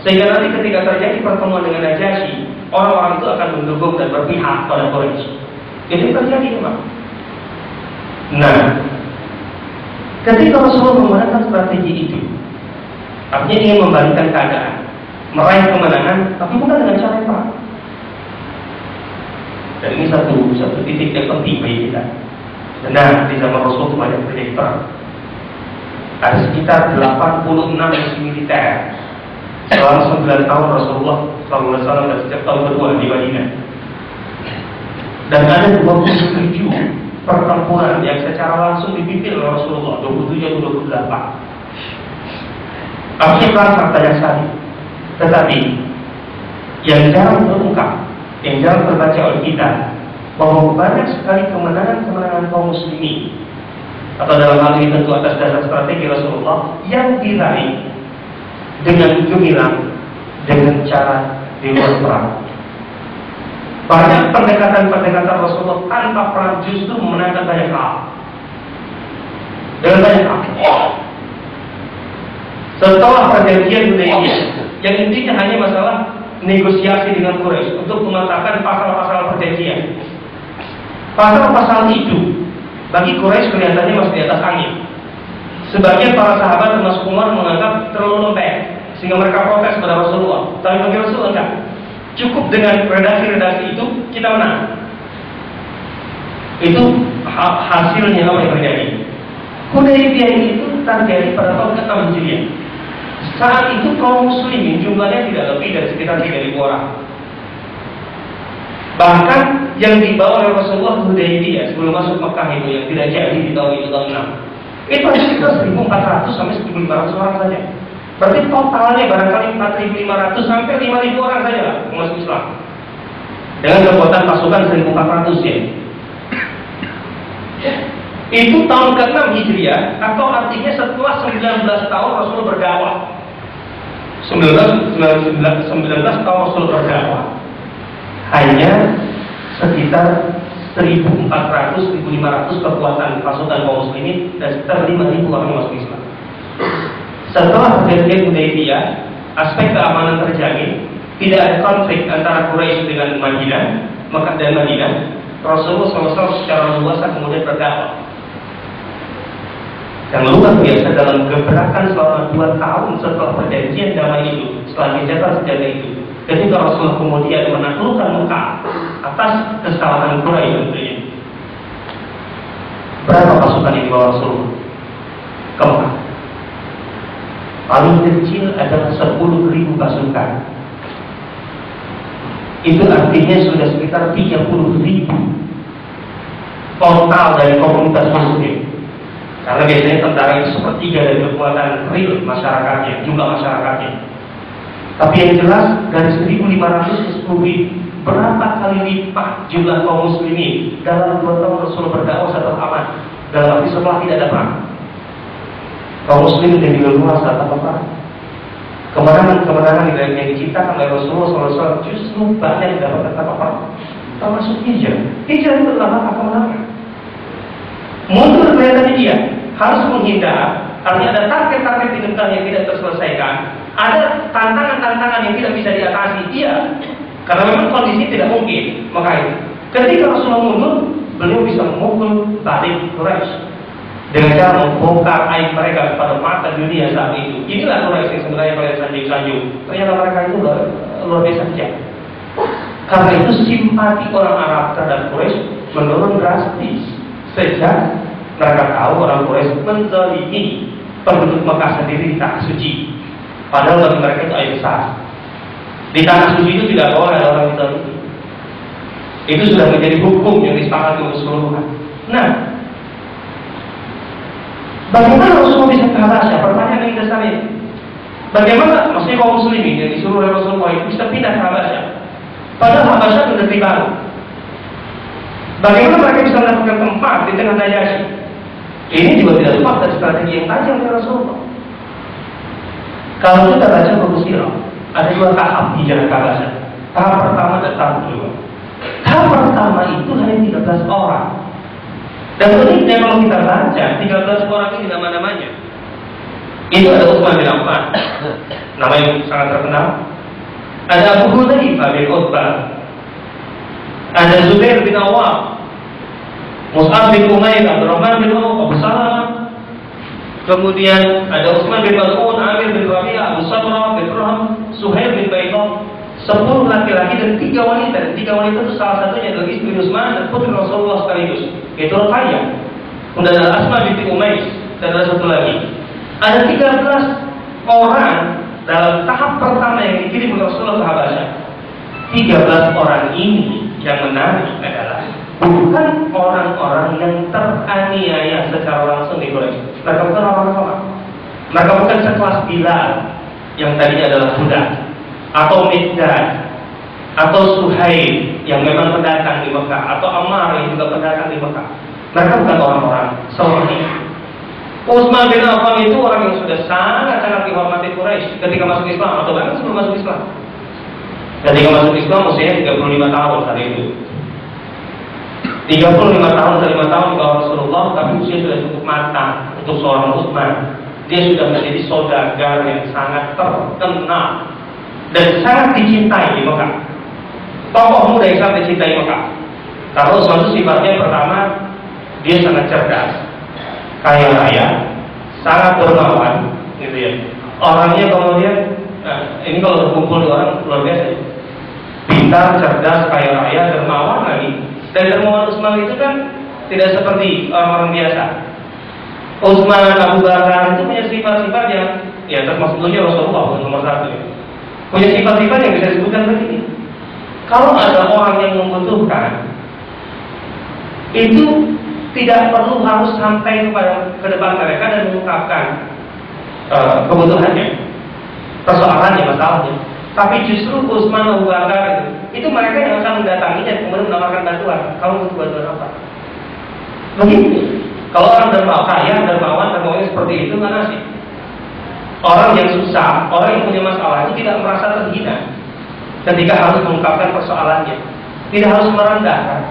Sehingga nanti ketika terjadi pertemuan dengan Najasyi, orang-orang itu akan mendukung dan berpihak pada Quraisy. Itu terjadi memang. Nah, ketika Rasulullah menggunakan strategi itu, artinya ingin membalikkan keadaan, meraih kemenangan, tapi bukan dengan cara perang. Dan ini satu titik yang penting bagi kita. Benar, di zaman Rasul banyak terjadi perang. Ada sekitar 86 misi militer selama 9 tahun Rasulullah SAW dan sejak tahun kedua di Madinah. Dan ada 27 pertempuran yang secara langsung dipimpin oleh Rasulullah, 27 atau 28. Artinya perang sangat banyak sekali. Tetapi yang jarang terungkap, yang jarang terbaca oleh kita, bahwa banyak sekali kemenangan-kemenangan kaum muslimin atau dalam hal ini tentu atas dasar strategi Rasulullah yang diraih dengan gemilang dengan cara di luar perang. Banyak pendekatan-pendekatan Rasulullah tanpa perang justru memenangkan banyak hal. Dengan banyak hal. Setelah perjanjian Hudaybiyah, yang intinya hanya masalah negosiasi dengan Quraisy untuk mengatakan pasal-pasal perjanjian. Pasal-pasal itu bagi Quraisy kelihatannya masih di atas angin. Sebagian para sahabat termasuk Umar menganggap terlalu lembek, sehingga mereka protes kepada Rasulullah. Tapi bagi Rasulullah enggak. Cukup dengan redaksi-redaksi itu kita menang. Itu hasilnya apa yang terjadi. Hudaybiyah itu terjadi pada tahun ke-6 Hijriah. Saat itu kaum muslimin jumlahnya tidak lebih dari sekitar 3.000 orang. Bahkan yang dibawa oleh Rasulullah Hudaybiyah sebelum masuk Mekah itu yang tidak jadi di tahun itu tahun 6. Itu hanya sekitar 1.400 sampai 1.500 orang saja. Berarti totalnya barangkali 4.500 sampai 5.000 orang saja lah masuk Islam. Dengan kekuatan pasukan 1.400 ya. Itu tahun ke-6 Hijriah, atau artinya setelah 19 tahun Rasul berdakwah. 19 tahun Rasul berdakwah. Hanya sekitar 1.400-1.500 kekuatan pasukan kaum muslimin dan sekitar 5.000 orang masuk Islam. Setelah perjanjian Hudaybiyah, aspek keamanan terjamin, tidak ada konflik antara Quraisy dengan Madinah, Mekah dan Madinah. Rasulullah SAW secara luas kemudian berdakwah. Yang luar biasa dalam gebrakan selama 2 tahun setelah perjanjian damai itu, setelah gencatan senjata itu, ketika Rasulullah kemudian menaklukkan Mekah atas kesalahan Quraisy tentunya. Berapa pasukan yang dibawa Rasulullah ke Mekah? Paling kecil adalah 10.000 pasukan. Itu artinya sudah sekitar 30.000 total dari komunitas muslim. Karena biasanya tentara itu sepertiga dari kekuatan real masyarakatnya, jumlah masyarakatnya. Tapi yang jelas dari 1.500 ke 10.000, berapa kali lipat jumlah kaum muslimin dalam 2 tahun Rasul berdakwah setelah aman, dalam arti setelah tidak ada perang. Kaum muslimin yang dileluasa tanpa perang. Kemenangan yang diciptakan oleh Rasulullah SAW justru banyak didapatkan tanpa perang. Termasuk hijrah. Hijrah itu adalah langkah kemenangan. Mundur kelihatannya dia harus menghindar, artinya ada target-target di negara yang tidak terselesaikan, ada tantangan-tantangan yang tidak bisa diatasi dia, karena memang kondisi tidak mungkin. Makanya ketika Rasulullah mundur, beliau bisa memukul balik Quraisy dengan cara membongkar aib mereka kepada mata dunia saat itu. Inilah Quraisy yang sebenarnya kalian sanjung-sanjung. Ternyata mereka itu luar biasa saja. Karena itu simpati orang Arab terhadap Quraisy menurun drastis sejak mereka tahu orang Quraisy menzalimi penduduk Mekah sendiri di tanah suci. Padahal bagi mereka itu aib besar. Di tanah suci itu tidak boleh ada orang menzalimi. Itu sudah menjadi hukum yang disepakati keseluruhan. Nah, bagaimana Rasulullah bisa ke Habasyah? Pertanyaan yang dasarnya, bagaimana maksudnya kaum muslimin yang disuruh oleh Rasulullah itu bisa pindah ke Habasyah? Padahal Habasyah itu negeri baru. Bagaimana mereka bisa mendapatkan tempat di tengah Najasyi? Ini juga tidak lepas dari strategi yang tajam dari Rasulullah. Kalau kita baca buku sirah, ada 2 tahap hijrah ke Habasyah. Tahap pertama dan tahap kedua. Tahap pertama itu hanya 13 orang. Dan uniknya kalau kita baca 13 orang ini nama-namanya. Itu ada Utsman bin Affan, nama yang sangat terkenal. Ada Abu Hudzaifah bin Utbah. Ada Zubair bin Awwam, Mus'ab bin Umair, Abdurrahman bin Auf, Abu Salamah. Kemudian ada Utsman bin Mas'ud, Amir bin Rabi'ah, Abu Samrah bin Raham, Suhail bin Baidah. 10 laki-laki dan 3 wanita. Dan 3 wanita itu salah satunya adalah istri Utsman dan putri Rasulullah sekaligus, yaitu Ruqayyah. Kemudian ada Asma binti Umais dan ada satu lagi. Ada 13 orang dalam tahap pertama yang dikirim oleh Rasulullah ke Habasyah. 13 orang ini yang menarik adalah bukan orang-orang yang teraniaya secara langsung di Quraisy. Mereka bukan orang Arab. Mereka bukan sekelas Bilal yang tadinya adalah budak, atau Miqdad, atau Suhail yang memang pendatang di Mekah, atau Ammar yang juga pendatang di Mekah. Mereka bukan orang-orang seperti Utsman bin Affan itu orang yang sudah sangat-sangat dihormati Quraisy ketika masuk Islam atau bahkan sebelum masuk Islam. Ketika masuk Islam usianya 35 tahun saat itu. 35 tahun dari 5 tahun di bawah Rasulullah, tapi usia sudah cukup matang untuk seorang Utsman. Dia sudah menjadi saudagar yang sangat terkenal dan sangat dicintai di Mekah. Tokoh muda Islam dicintai Mekah. Karena Utsman itu sifatnya pertama, dia sangat cerdas, kaya raya, sangat dermawan, gitu ya. Orangnya kemudian, ini kalau berkumpul dua orang luar biasa, pintar, cerdas, kaya raya, dermawan lagi. Dan dermawan Utsman itu kan tidak seperti orang-orang biasa. Utsman, Abu Bakar itu punya sifat-sifat yang, ya termasuk tentunya Rasulullah nomor satu ya. Punya sifat-sifat yang bisa disebutkan begini. Kalau ada orang yang membutuhkan, itu tidak perlu harus sampai ke depan mereka dan mengungkapkan kebutuhannya, persoalannya, masalahnya. Tapi justru Utsman, Abu Bakar itu mereka yang akan mendatangi dan kemudian menawarkan bantuan. Kamu butuh bantuan apa? Begitu. Kalau orang dermawan seperti itu mana sih? Orang yang susah, orang yang punya masalah itu tidak merasa terhina ketika harus mengungkapkan persoalannya, tidak harus merendahkan,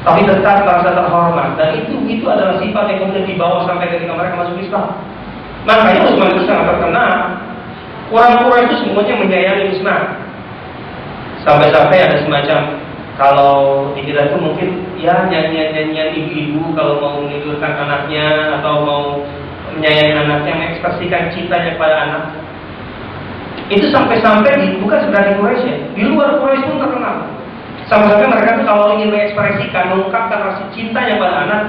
tapi tetap merasa terhormat. Dan itu adalah sifat yang kemudian dibawa sampai ketika mereka masuk Islam. Makanya Utsman itu sangat terkenal. Orang-orang itu semuanya menyayangi Utsman. Sampai-sampai ada semacam, kalau di kita itu mungkin ya nyanyian-nyanyian ibu-ibu kalau mau menidurkan anaknya atau mau menyayangi anaknya, mengekspresikan cintanya kepada anak. Itu sampai-sampai bukan sekedar di Quraisy ya, di luar Quraisy pun terkenal. Sampai-sampai mereka itu kalau ingin mengekspresikan, mengungkapkan rasa cintanya pada anak,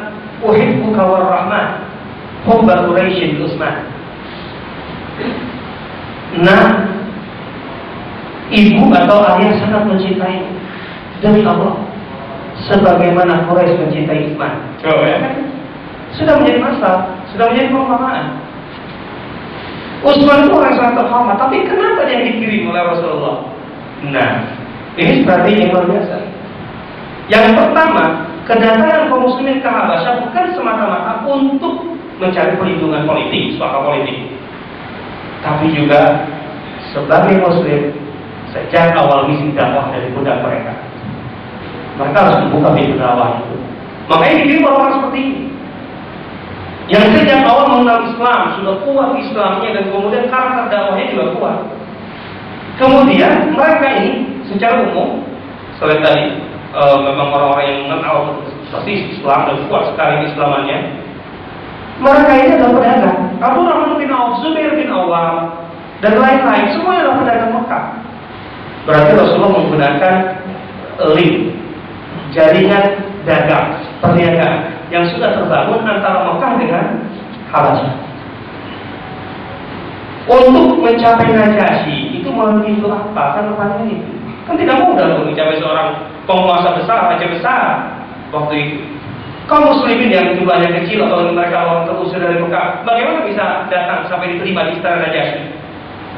uhibbuka warahman, hubba Quraisyin Utsman. Nah, ibu atau ayah sangat mencintai demi Allah, sebagaimana Quraisy mencintai Utsman. Coba ya kan? Sudah menjadi masalah, sudah menjadi perumpamaan. Utsman itu orang sangat terhormat, tapi kenapa dia dikirim oleh Rasulullah? Nah, ini strategi yang luar biasa. Yang pertama, kedatangan kaum muslimin ke Habasyah bukan semata-mata untuk mencari perlindungan politik, suaka politik, tapi juga sebagai muslim sejak awal misi dakwah dari pundak mereka. Mereka harus membuka pintu dakwah itu. Makanya dikirim orang seperti ini, yang sejak awal mengenal Islam, sudah kuat Islamnya, dan kemudian karakter dakwahnya juga kuat. Kemudian mereka ini secara umum, selain tadi memang orang-orang yang mengenal persis Islam dan kuat sekali Islamannya, mereka ini adalah pedagang. Abdurrahman bin Auf, Zubair bin Awam, dan lain-lain, semuanya adalah pedagang Mekah. Berarti Rasulullah menggunakan link, jaringan dagang, perniagaan yang sudah terbangun antara Mekah dengan Habasyah. Untuk mencapai Najasyi itu melalui pintu apa? Kan pertanyaan itu kan tidak mudah untuk mencapai seorang penguasa besar, raja besar waktu itu. Kaum muslimin yang jumlahnya kecil atau mereka orang terusir dari Mekah, bagaimana bisa datang sampai diterima di istana Najasyi?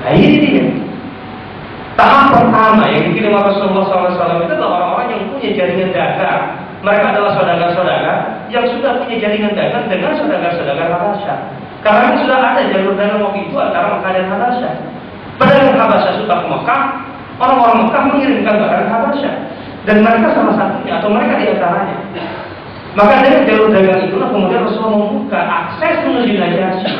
Nah ini dia. Tahap pertama yang dikirim Rasulullah SAW itu adalah orang-orang yang punya jaringan dagang. Mereka adalah saudagar-saudagar yang sudah punya jaringan dagang dengan saudagar-saudagar Habasyah. Karena sudah ada jalur dagang waktu itu antara Mekah dan Habasyah. Pedagang Habasyah sudah ke Mekah, orang-orang Mekah mengirimkan barang ke Habasyah, dan mereka salah satunya atau mereka di antaranya. Maka dari jalur dagang itulah kemudian Rasulullah membuka akses menuju Najasyi.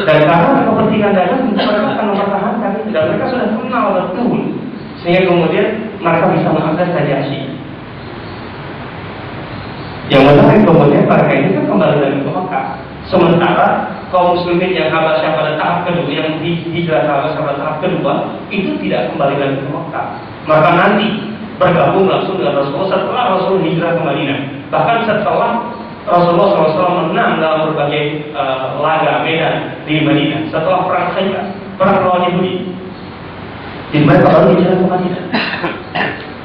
Dan karena kepentingan dagang itu mereka akan mempertahankan itu, dan mereka sudah kenal betul, sehingga kemudian mereka bisa mengakses Najasyi. Yang menarik kemudian mereka ini kan kembali lagi ke Mekah. Sementara kaum muslimin yang Habasyah pada tahap kedua, yang hijrah Habasyah pada tahap kedua, itu tidak kembali lagi ke Mekah. Mereka nanti bergabung langsung dengan Rasulullah setelah Rasul hijrah ke Madinah. Bahkan setelah Rasulullah SAW menang dalam berbagai laga medan di Madinah, setelah perang Khaybar, perang melawan Yahudi, di mereka baru hijrah ke Madinah.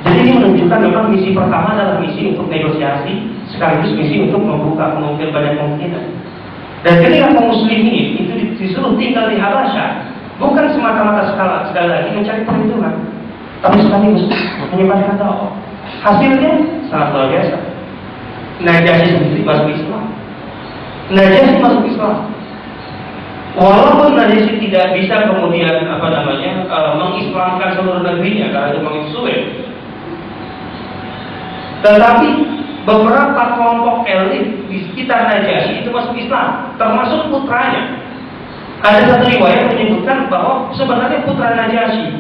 Jadi ini menunjukkan memang misi pertama adalah misi untuk negosiasi, sekaligus misi untuk membuka kemungkinan banyak kemungkinan. Dan ketika kaum muslimin itu disuruh tinggal di Habasyah, bukan semata-mata sekali lagi mencari perlindungan, tapi sekaligus menyebarkan dakwah. Hasilnya sangat luar biasa. Najasyi sendiri masuk Islam. Najasyi masuk Islam. Walaupun Najasyi tidak bisa kemudian mengislamkan seluruh negerinya karena itu memang sulit. Tetapi beberapa kelompok elit di sekitar Najasyi itu masuk Islam, termasuk putranya. Ada satu riwayat menyebutkan bahwa sebenarnya putra Najasyi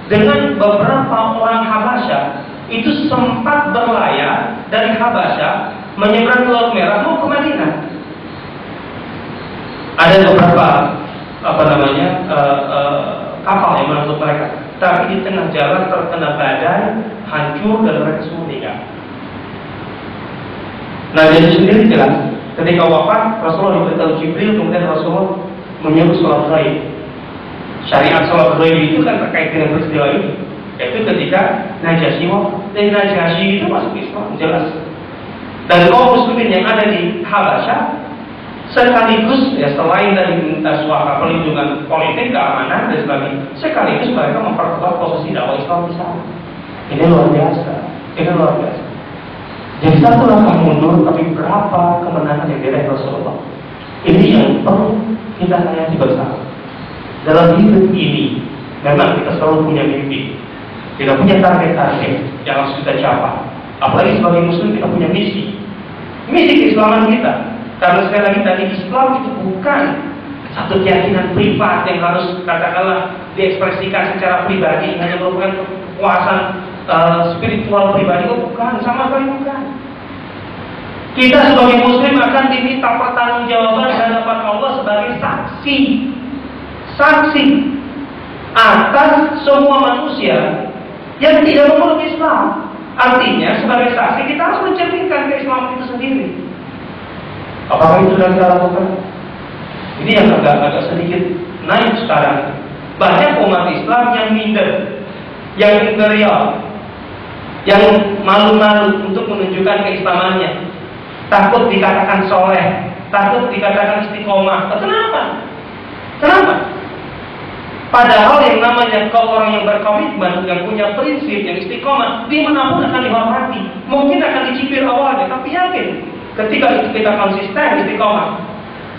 dengan beberapa orang Habasyah itu sempat berlayar dari Habasyah menyeberang Laut Merah mau ke Madinah. Ada beberapa kapal yang mengangkut mereka, tapi di tengah jalan terkena badai, hancur dan mereka semua meninggal. Nah, jadi sendiri jelas ketika wafat Rasulullah diberitahu Jibril, kemudian Rasulullah menyuruh sholat ghaib. Syariat sholat ghaib itu kan terkait dengan peristiwa ini, yaitu ketika Najasyi wafat. Dan Najasyi itu masuk Islam jelas. Dan kaum muslimin yang ada di Habasyah sekaligus ya selain dari minta suara perlindungan politik, keamanan dan sebagainya, sekaligus mereka memperkuat posisi dakwah Islam di sana. Ini luar biasa. Ini luar biasa. Jadi satu langkah mundur, tapi berapa kemenangan yang diraih Rasulullah. Ini yang perlu kita hayati bersama. Dalam hidup ini, memang kita selalu punya mimpi, kita punya target-target yang harus kita capai. Apalagi sebagai Muslim kita punya misi keislaman kita. Karena sekali lagi tadi Islam itu bukan satu keyakinan privat yang harus katakanlah diekspresikan secara pribadi, hanya merupakan kekuasaan spiritual pribadi. Bukan, sama sekali bukan. Kita sebagai Muslim akan diminta pertanggungjawaban di hadapan Allah sebagai saksi atas semua manusia yang tidak memeluk Islam. Artinya sebagai saksi kita harus mencerminkan keislaman itu sendiri. Apakah itu sudah kita lakukan? Ini yang agak sedikit naik sekarang. Banyak umat Islam yang minder, yang imperial, yang malu-malu untuk menunjukkan keislamannya, takut dikatakan soleh, takut dikatakan istiqomah. Kenapa? Padahal yang namanya orang yang berkomitmen, yang punya prinsip, yang istiqomah, dimanapun akan dihormati. Mungkin akan dicibir awalnya, tapi yakin ketika itu kita konsisten istiqomah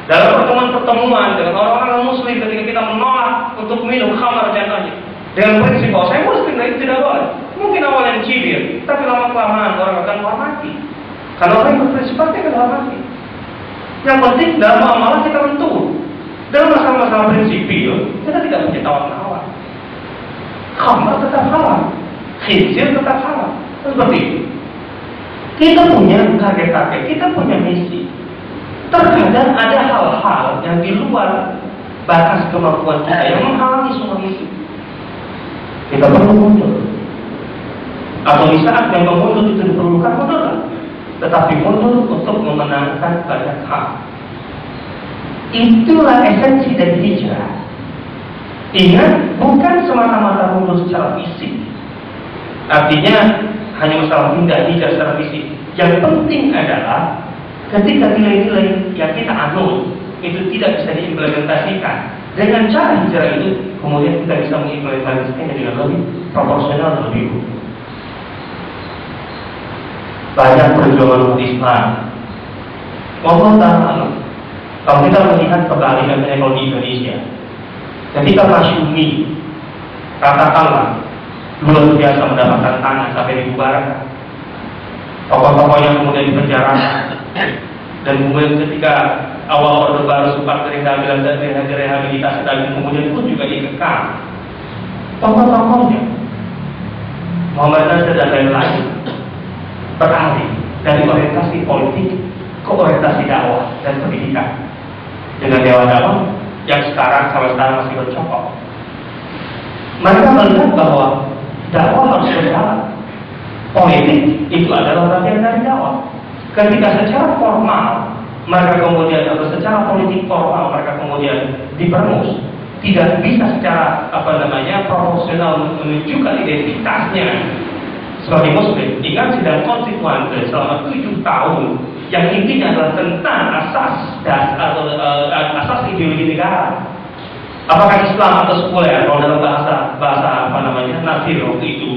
dalam pertemuan dengan orang-orang Muslim, ketika kita menolak untuk minum khamar contohnya dengan prinsip bahwa saya Muslim, itu tidak boleh. Mungkin awalnya dicibir, tapi lama-kelamaan orang akan menghormati. Karena orang yang berprinsip pasti akan menghormati. Yang penting dalam amalan kita lentur. Dalam masalah-masalah prinsipil kita tidak punya tawar-menawar. Khamar tetap halal, khinzir tetap halal. Seperti itu. Kita punya target-target, kita punya misi. Terkadang ada hal-hal yang di luar batas kemampuan kita yang menghalangi semua misi. Kita perlu mundur. Atau di saat yang mundur itu diperlukan, mundurlah. Tetapi mundur untuk memenangkan banyak hal. Itulah esensi dari hijrah. Ingat, bukan semata-mata mundur secara fisik. Artinya hanya masalah pindah hijrah secara fisik. Yang penting adalah ketika nilai-nilai yang kita anut itu tidak bisa diimplementasikan, dengan cara hijrah itu kemudian kita bisa mengimplementasikannya dengan lebih proporsional dan lebih baik. Banyak perjuangan umat Islam. Allah Ta'ala, kalau kita melihat kebalikan kalau di Indonesia, ketika Masyumi katakanlah luar biasa mendapatkan tangan sampai dibubarkan, tokoh-tokoh yang kemudian dipenjarakan, dan kemudian ketika awal Orde Baru sempat direhabilitasi dan kemudian pun juga dikekang, tokoh-tokohnya Muhammad Nasir dan lain-lain beralih dari orientasi politik ke orientasi dakwah dan pendidikan dengan dewa-dewa yang sampai sekarang masih bercokok. Mereka melihat bahwa dakwah harus berjalan. Politik itu adalah bagian dari dakwah. Ketika secara formal mereka kemudian, atau secara politik formal mereka kemudian diperangus, tidak bisa secara proporsional menunjukkan identitasnya sebagai Muslim. Ingat sidang konstituante selama 7 tahun yang intinya adalah tentang asas ideologi negara. Apakah Islam atau sekuler? Kalau dalam bahasa Nasir waktu itu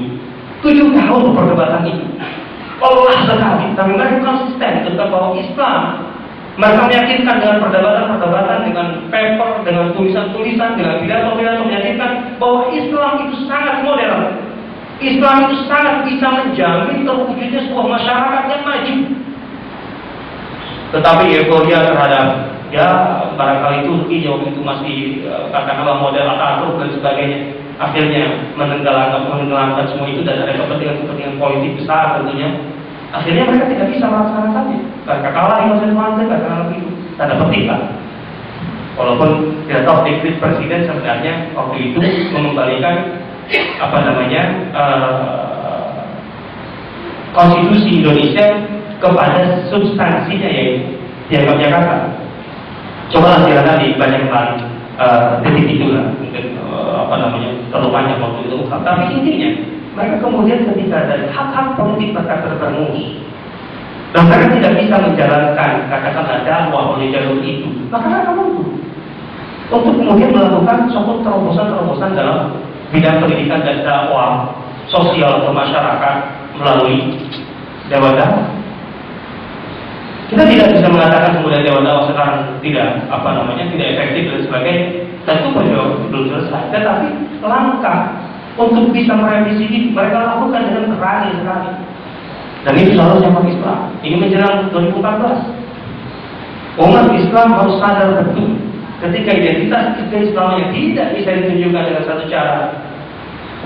7 tahun perdebatan itu lelah sekali, tapi mereka konsisten tentang bahwa Islam Mereka meyakinkan dengan perdebatan-perdebatan, dengan paper, dengan tulisan-tulisan, dengan pidato-pidato, meyakinkan bahwa Islam itu sangat modern. Islam itu sangat bisa menjamin terwujudnya sebuah masyarakat yang maju. Tetapi euforia terhadap barangkali Turki yang waktu itu masih katakanlah model Atatürk dan sebagainya, akhirnya menenggelamkan semua itu, dan ada kepentingan politik besar tentunya. Akhirnya mereka tidak bisa melaksanakannya. Mereka kalah di masa depan, karena itu tanda petik kan. Walaupun tidak tahu dekret presiden sebenarnya waktu itu mengembalikan konstitusi Indonesia kepada substansinya, yaitu dianggap Jakarta. Coba silakan di banyak kali detik itulah, mungkin terlalu panjang waktu itu. Tapi intinya mereka kemudian ketika dari hak-hak politik mereka terpenuhi dan mereka tidak bisa menjalankan katakanlah dakwah oleh jalur itu, maka mereka mampu untuk kemudian melakukan suatu terobosan-terobosan dalam bidang pendidikan dan dakwah sosial atau masyarakat melalui dewan dakwah. Kita tidak bisa mengatakan kemudian dewan dakwah sekarang tidak tidak efektif dan sebagainya. Tentu belum selesai. Tetapi langkah untuk bisa merevisi itu mereka lakukan dengan berani sekali. Dan itu seharusnya umat Islam. Ini menjelang 2014. Umat Islam harus sadar betul ketika identitas keislamannya tidak bisa ditunjukkan dengan satu cara.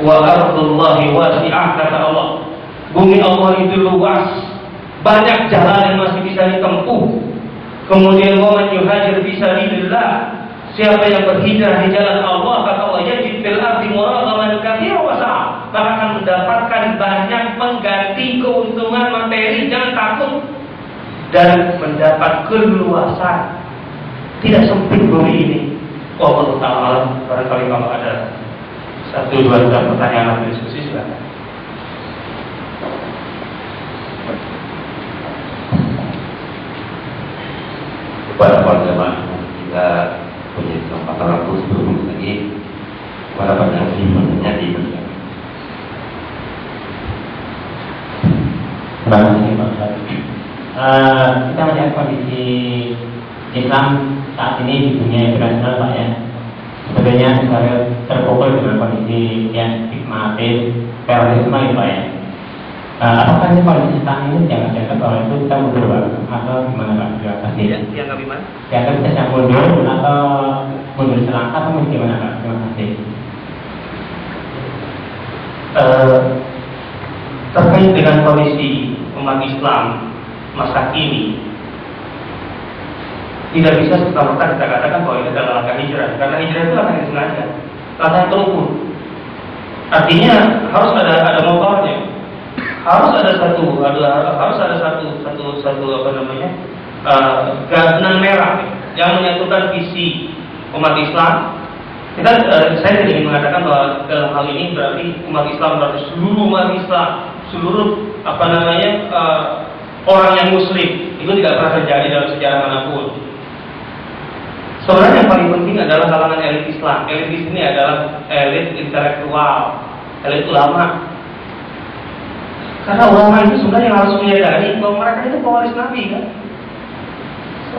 Wa ardullahi wasi'ah, kata Allah. Bumi Allah itu luas, banyak jalan yang masih bisa ditempuh. Kemudian wa man yuhajir fi sabilillah, siapa yang berhijrah di jalan Allah, kata Allah, yajid fil ardi muragaman katsiran wa sa'a, maka akan mendapatkan banyak pengganti keuntungan materi, jangan takut, dan mendapat keluasan. Tidak sempit bumi ini. Allah Ta'ala, barangkali kalau ada 1-2 pertanyaan atau diskusi, silakan. Kepada para jemaah, kita punya kesempatan waktu sebelum lagi kepada panjang simpannya di Indonesia. Terima kasih Pak Ustaz. Kita melihat kondisi Islam saat ini di dunia internasional, Pak, ya. Sebenarnya Israel terpukul dengan kondisi yang stigmatis terorisme, Pak, ya. Apakah ini kondisi Islam ini jangan-jangan kalau itu kita mundur, Pak, atau gimana, Pak? Terima kasih. Dianggap gimana? Dianggap bisa mundur atau mundur selangkah atau gimana, Pak? Terima kasih. Terkait dengan kondisi umat Islam masa kini, tidak bisa serta-merta kita katakan bahwa ini adalah langkah hijrah, karena hijrah itu langkah yang sengaja, langkah yang terukur. Artinya harus ada motornya, harus ada satu benang merah yang menyatukan visi umat Islam. Saya tidak ingin mengatakan bahwa dalam hal ini berarti umat Islam berarti seluruh umat Islam, seluruh orang yang Muslim. Itu tidak pernah terjadi dalam sejarah manapun. Sebenarnya yang paling penting adalah kalangan elit Islam. Elit di sini adalah elit intelektual, elit ulama. Karena ulama itu sebenarnya harus menyadari bahwa mereka itu pewaris Nabi, kan?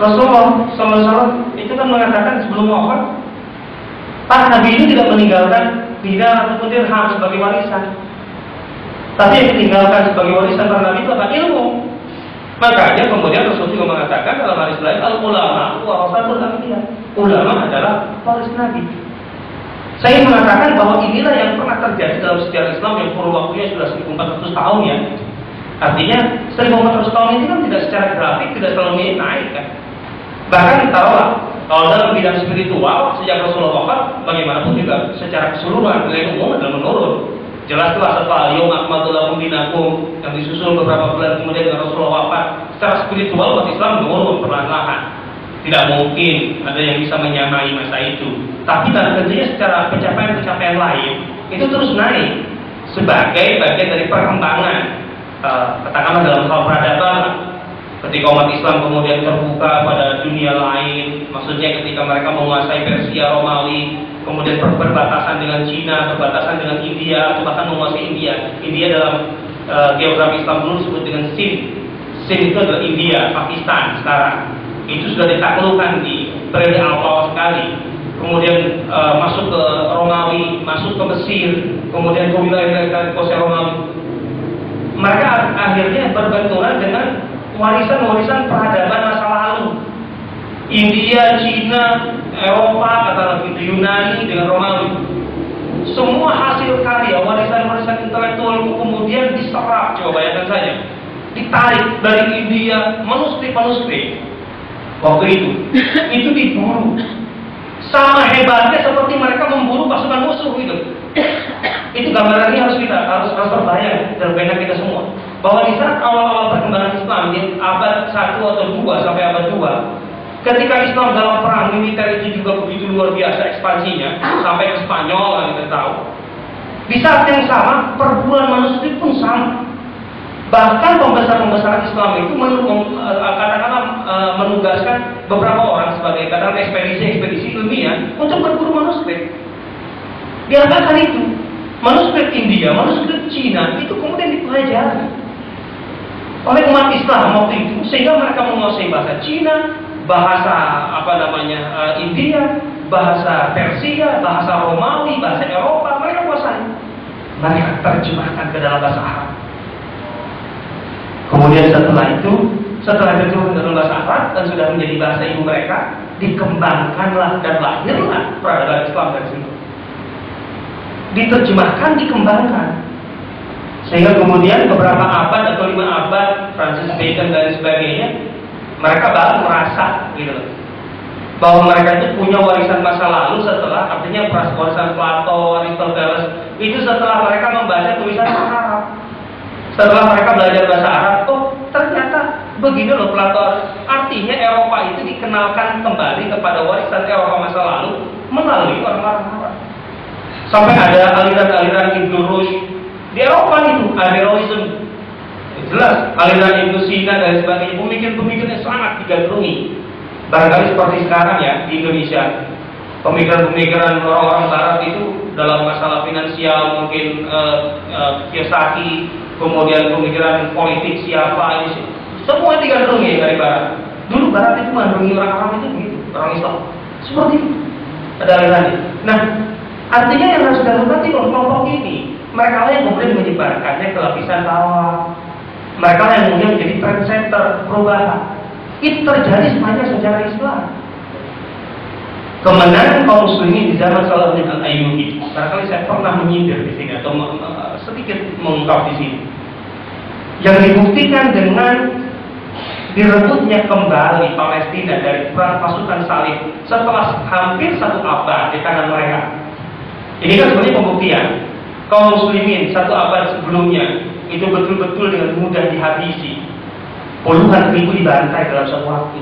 Rasulullah SAW itu kan mengatakan sebelum wafat, para Nabi itu tidak meninggalkan dinar ataupun dirham sebagai warisan. Tapi yang ditinggalkan sebagai warisan para Nabi itu apa? Ilmu. Makanya kemudian Rasul juga mengatakan dalam hadis lain, al-ulama warasatul anbiya. Ulama adalah waris Nabi. Saya mengatakan bahwa inilah yang pernah terjadi dalam sejarah Islam yang kurun waktunya sudah 1400 tahun, ya. Artinya 1400 tahun ini kan tidak secara grafik tidak selalu naik, kan. Bahkan taruhlah kalau dalam bidang spiritual sejak Rasulullah wafat, bagaimanapun juga secara keseluruhan nilai umum adalah menurun. Jelas telah setelah Yom Akmaltu Lakum Dinakum yang disusul beberapa bulan kemudian dengan Rasulullah wafat, secara spiritual umat Islam menurun perlahan-lahan. Tidak mungkin ada yang bisa menyamai masa itu. Tapi tentunya secara pencapaian-pencapaian lain itu terus naik sebagai bagian dari perkembangan, katakanlah dalam hal peradaban. Ketika umat Islam kemudian terbuka pada dunia lain, maksudnya ketika mereka menguasai Persia, Romawi, kemudian berbatasan dengan Cina, berbatasan dengan India, atau bahkan menguasai India. India dalam geografi Islam dulu disebut dengan Sind. Sind itu adalah India, Pakistan sekarang. itu sudah ditaklukkan di periode awal sekali. Kemudian masuk ke Romawi, masuk ke Mesir, kemudian ke wilayah kuasa Romawi. Mereka akhirnya berbenturan dengan warisan-warisan peradaban masa lalu. India, Cina, Eropa, katakanlah gitu, Yunani dengan Romawi. Semua hasil karya, warisan-warisan intelektual itu kemudian diserap, coba bayangkan saja. Ditarik dari India, manuskrip-manuskrip. Waktu itu diburu. Sama hebatnya seperti mereka memburu pasukan musuh gitu. Itu gambarannya harus terbayang dalam benak kita semua. Bahwa di saat awal-awal perkembangan Islam di abad 1 atau 2 sampai abad 2, ketika Islam dalam perang militer itu juga begitu luar biasa ekspansinya sampai ke Spanyol, kita tahu. Di saat yang sama perburuan manuskrip pun sama. Bahkan pembesar-pembesar Islam itu menugaskan beberapa orang sebagai katakan ekspedisi ilmiah untuk berburu manuskrip. Diangkatkan itu manuskrip India, manuskrip Cina itu kemudian dipelajari oleh umat Islam waktu itu, sehingga mereka menguasai bahasa Cina, bahasa India, bahasa Persia, bahasa Romawi, bahasa Eropa, mereka kuasai. Mereka terjemahkan ke dalam bahasa Arab. Kemudian setelah itu terjemahkan ke dalam bahasa Arab dan sudah menjadi bahasa ibu mereka, dikembangkanlah dan lahirlah peradaban Islam dari situ. Diterjemahkan, dikembangkan, sehingga kemudian beberapa abad atau 5 abad Francis Bacon dan sebagainya, mereka baru merasa gitu loh, bahwa mereka itu punya warisan masa lalu setelah, artinya warisan Plato, Aristoteles itu setelah mereka membaca tulisan Arab. Setelah mereka belajar bahasa Arab, oh ternyata begini loh Plato. Artinya Eropa itu dikenalkan kembali kepada warisan Eropa masa lalu melalui orang-orang Arab. Sampai ada aliran-aliran Ibn Rushd di Eropa itu, Averroism. Jelas, aliran Ibn Sina dan sebagainya, pemikir-pemikir yang sangat digandrungi. Barangkali seperti sekarang ya di Indonesia, pemikiran-pemikiran orang-orang Barat itu dalam masalah finansial mungkin Kiyosaki, kemudian pemikiran politik siapa ini, semua digandrungi dari Barat. Dulu Barat itu mengandungi orang Arab itu begitu, orang Islam seperti itu, ada alirannya. Nah, artinya yang harus dilakukan kelompok ini, mereka lah yang kemudian menyebarkannya ke lapisan bawah, mereka lah yang kemudian menjadi trendsetter perubahan. Itu terjadi sepanjang sejarah Islam. Kemenangan kaum muslimin di zaman Salahuddin Al-Ayyubi, barangkali saya pernah menyindir di sini atau sedikit mengungkap di sini, yang dibuktikan dengan direbutnya kembali Palestina dari perang pasukan salib setelah hampir 1 abad di tangan mereka. Ini kan sebenarnya pembuktian kaum muslimin 1 abad sebelumnya itu betul-betul dengan mudah dihabisi. Puluhan ribu dibantai dalam satu waktu,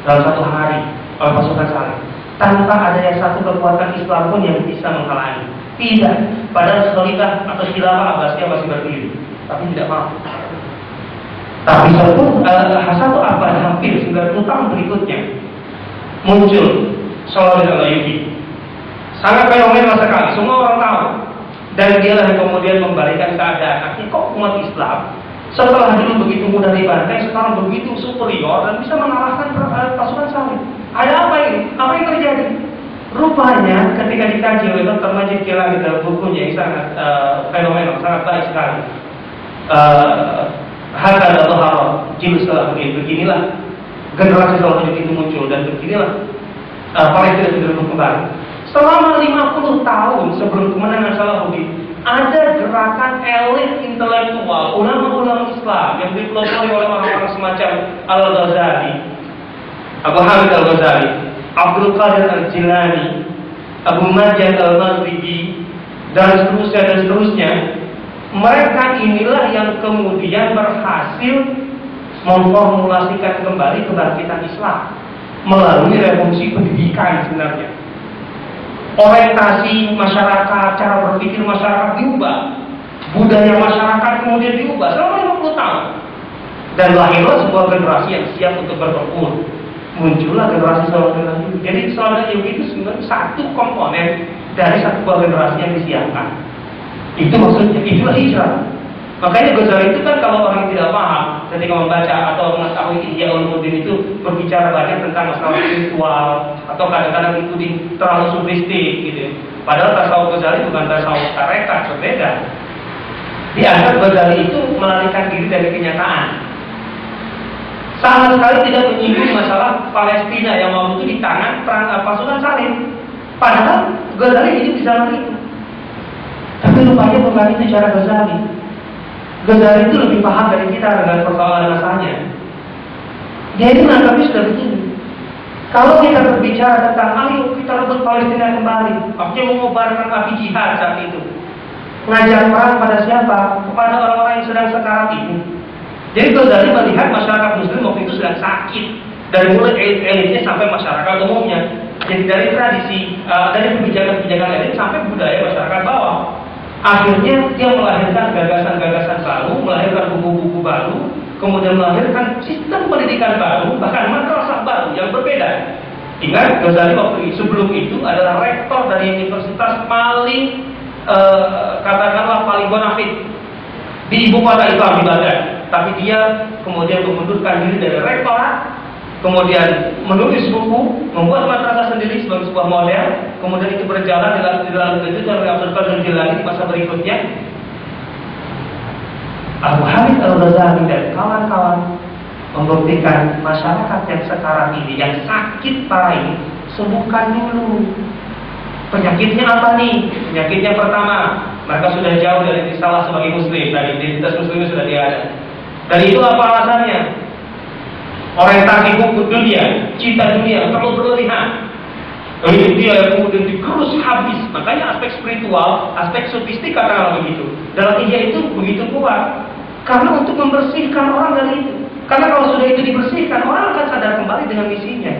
dalam 1 hari oleh pasukan salib, tanpa adanya satu kekuatan Islam pun yang bisa menghalangi. Tidak, padahal khalifah atau khilafah Abbasiyah masih berdiri, tapi tidak mampu. Tapi satu abad hampir 90 tahun berikutnya muncul Salahuddin Al-Ayyubi. Sangat fenomenal sekali, semua orang tahu. Dan dialah yang kemudian membalikkan keadaan. Artinya kok umat Islam setelah dulu begitu mudah dibantai, sekarang begitu superior dan bisa mengalahkan pasukan salib. Ada apa ini? Apa yang terjadi? Rupanya ketika dikaji oleh Dr. Majid Kilani dalam bukunya yang sangat fenomenal, sangat baik sekali, Hakad atau Harap Jilus Salahuddin, beginilah generasi Salahuddin itu muncul, dan beginilah Palestina sudah direbut kembali. Selama 50 tahun sebelum kemenangan Salahuddin, ada gerakan elit intelektual, ulama-ulama Islam yang dipelopori oleh orang-orang semacam Al-Ghazali, Abu Hamid Al-Ghazali, Abdul Qadir Al-Jilani, Abu Majid Al-Maghribi, dan seterusnya. Mereka inilah yang kemudian berhasil memformulasikan kembali kebangkitan Islam melalui revolusi pendidikan sebenarnya. Orientasi masyarakat, cara berpikir masyarakat diubah, budaya masyarakat kemudian diubah selama 50 tahun. Dan lahirlah sebuah generasi yang siap untuk bertempur. Muncullah generasi Salahuddin Ayyubi. Jadi Salahuddin Ayyubi itu sebenarnya satu komponen dari sebuah generasi yang disiapkan. Itu maksudnya, itulah hijrah. Makanya Ghazali itu kan kalau orang yang tidak paham, ketika membaca atau mengetahui Ihya Ulumuddin itu berbicara banyak tentang masalah spiritual atau kadang-kadang itu terlalu subjektif gitu. Padahal tasawuf Ghazali bukan tasawuf tarekat, berbeda. Dianggap Ghazali itu melarikan diri dari kenyataan. Sama sekali tidak menyinggung masalah Palestina yang waktu itu di tangan perang pasukan Salim. Padahal Ghazali ini bisa itu. Tapi rupanya bukan itu cara Ghazali. Ghazali itu lebih paham dari kita dengan persoalan masalahnya. Dia itu menanggapi sudah begini. Kalau kita berbicara tentang ayo kita rebut Palestina kembali, artinya mengobarkan api jihad saat itu. Mengajak perang pada siapa? Kepada orang-orang yang sedang sekarat ini. Jadi Ghazali melihat masyarakat Muslim waktu itu sedang sakit, dari mulai elitnya sampai masyarakat umumnya. Jadi dari tradisi, dari kebijakan-kebijakan elit sampai budaya masyarakat bawah. Akhirnya dia melahirkan gagasan-gagasan baru, melahirkan buku-buku baru, kemudian melahirkan sistem pendidikan baru, bahkan madrasah baru yang berbeda. Ingat, Ghazali waktu sebelum itu adalah rektor dari universitas paling katakanlah paling bonafit di ibu kota Islam di Baghdad. Tapi dia kemudian mengundurkan diri dari rektorat, kemudian menulis buku, membuat madrasah sendiri sebagai sebuah model, kemudian itu berjalan dalam kejutan oleh Abdul Qadir Jilani di masa berikutnya. Abu Hamid Al-Ghazali dan kawan-kawan membuktikan masyarakat yang sekarang ini, yang sakit parah ini, sembuhkan dulu. Penyakitnya apa nih? Penyakitnya pertama, mereka sudah jauh dari risalah sebagai muslim, dari identitas muslimnya sudah tidak ada. Dan itu apa alasannya? Orientasi hukum dunia, cinta dunia, terlalu berlebihan. Itu dia yang kemudian digerus habis. Makanya aspek spiritual, aspek sofistik katakanlah begitu, dalam Ihya itu begitu kuat. Karena untuk membersihkan orang dari itu. Karena kalau sudah itu dibersihkan, orang akan sadar kembali dengan misinya.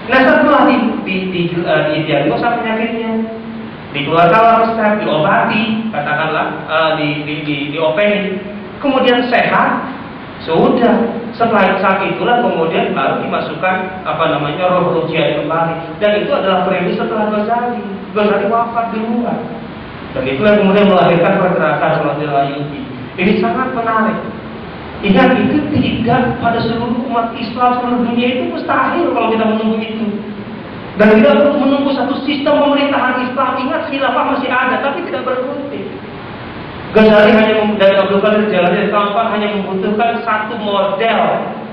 Nah setelah didiagnosa penyakitnya, dikeluarkan resep, diobati, katakanlah diopeni, kemudian sehat, sudah. Setelah saat itulah kemudian baru dimasukkan roh jihad kembali. Dan itu adalah premis setelah Ghazali. Ghazali wafat duluan. Dan itulah kemudian melahirkan pergerakan Salatul Ayyubi. Ini sangat menarik. Ingat, itu tidak pada seluruh umat Islam seluruh dunia, itu mustahil kalau kita menunggu itu. Dan kita perlu menunggu satu sistem pemerintahan Islam. Ingat, khilafah masih ada, tapi tidak berkutik. Ghazali dari Abdul Qadir Jilani dan kawan-kawan hanya membutuhkan satu model,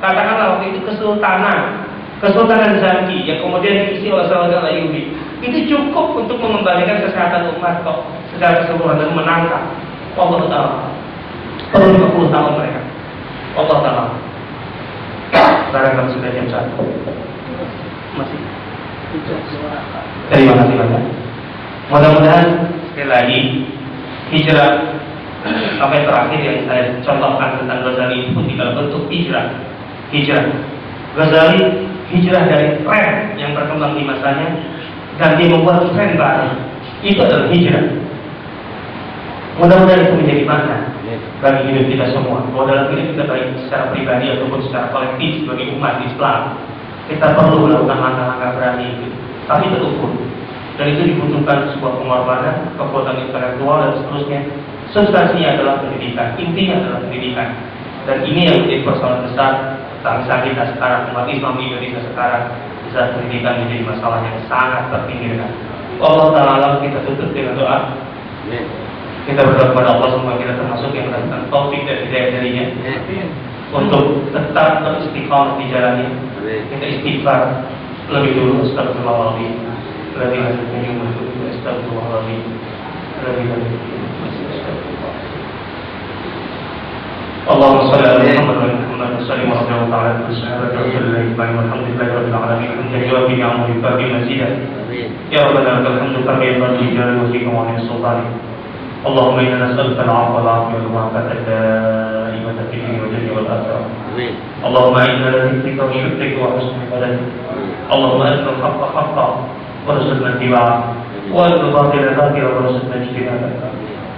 katakanlah waktu itu Kesultanan Zanji yang kemudian diisi oleh Salatul Ayyubi. Itu cukup untuk mengembalikan kesehatan umat kok secara keseluruhan dan menangkap Allah Ta'ala. Perlu 50 tahun mereka. Allah Ta'ala. Barangkali sudah jam 1. Masih. Terima kasih banyak. Mudah-mudahan sekali lagi hijrah sampai terakhir yang saya contohkan tentang Ghazali itu di dalam bentuk hijrah. Ghazali hijrah dari tren yang berkembang di masanya dan dia membuat tren baru. Itu adalah hijrah. Mudah-mudahan itu menjadi makna bagi hidup kita semua. Bahwa dalam hidup kita baik secara pribadi ataupun secara kolektif sebagai umat Islam, kita perlu melakukan langkah-langkah berani itu, tapi terukur. Dan itu dibutuhkan sebuah pengorbanan, kekuatan intelektual dan seterusnya. Substansinya adalah pendidikan, intinya adalah pendidikan. Dan ini yang menjadi persoalan besar bangsa kita sekarang, umat Islam di Indonesia sekarang. Bisa pendidikan menjadi masalah yang sangat terpinggirkan. Allah Ta'ala kita tutup dengan doa. Kita berdoa kepada Allah semua kita termasuk yang mendapatkan taufik dan hidayah darinya untuk tetap beristiqamah di jalannya. Kita istighfar lebih dulu, astagfirullahaladzim, lebih lanjut menyumbang astagfirullahaladzim, lebih lanjut. اللهم صل على محمد وعلى محمد وسلم وسلم على سيدنا رسول الله والحمد لله رب العالمين انت جواب نعمه بفضل مزيدا يا ربنا لك الحمد كما ينبغي لجلال وجهك وعظيم سلطانك اللهم انا نسالك العفو والعافيه والمعافاه الدائمه في الدين والدنيا والاخره اللهم انا لذكرك وشكرك وحسن عبادتك اللهم ارنا الحق حقا وارزقنا اتباعه وارنا الباطل باطلا وارزقنا اجتنابه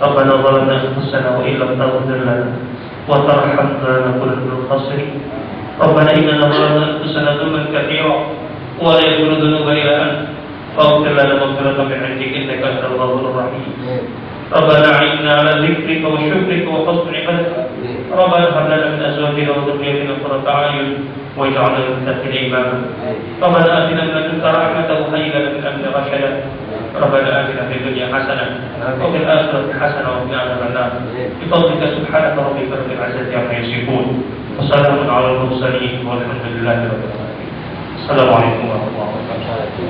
ربنا ظلمنا انفسنا وان لم تغفر لنا وترحمنا لنكن من الخاسرين ربنا إننا ظلمنا أنفسنا ظلما كثيرا ولا يغفر الذنوب إلا أنت فاغفر لنا مغفرة من عندك إنك أنت الغفور الرحيم ربنا أعنا على ذكرك وشكرك وحسن عبادتك ربنا هب لنا من أزواجنا قرة أعين واجعلنا للمتقين إماما. ربنا آتنا من لدنك رحمة وهيئ لنا من أمرنا رشدا. ربنا آتنا في الدنيا حسنة وفي الآخرة حسنة وقنا عذاب النار. بفضلك سبحانك ربك رب العزة عما يصفون وسلام على المرسلين والحمد لله رب العالمين. السلام عليكم ورحمة الله وبركاته.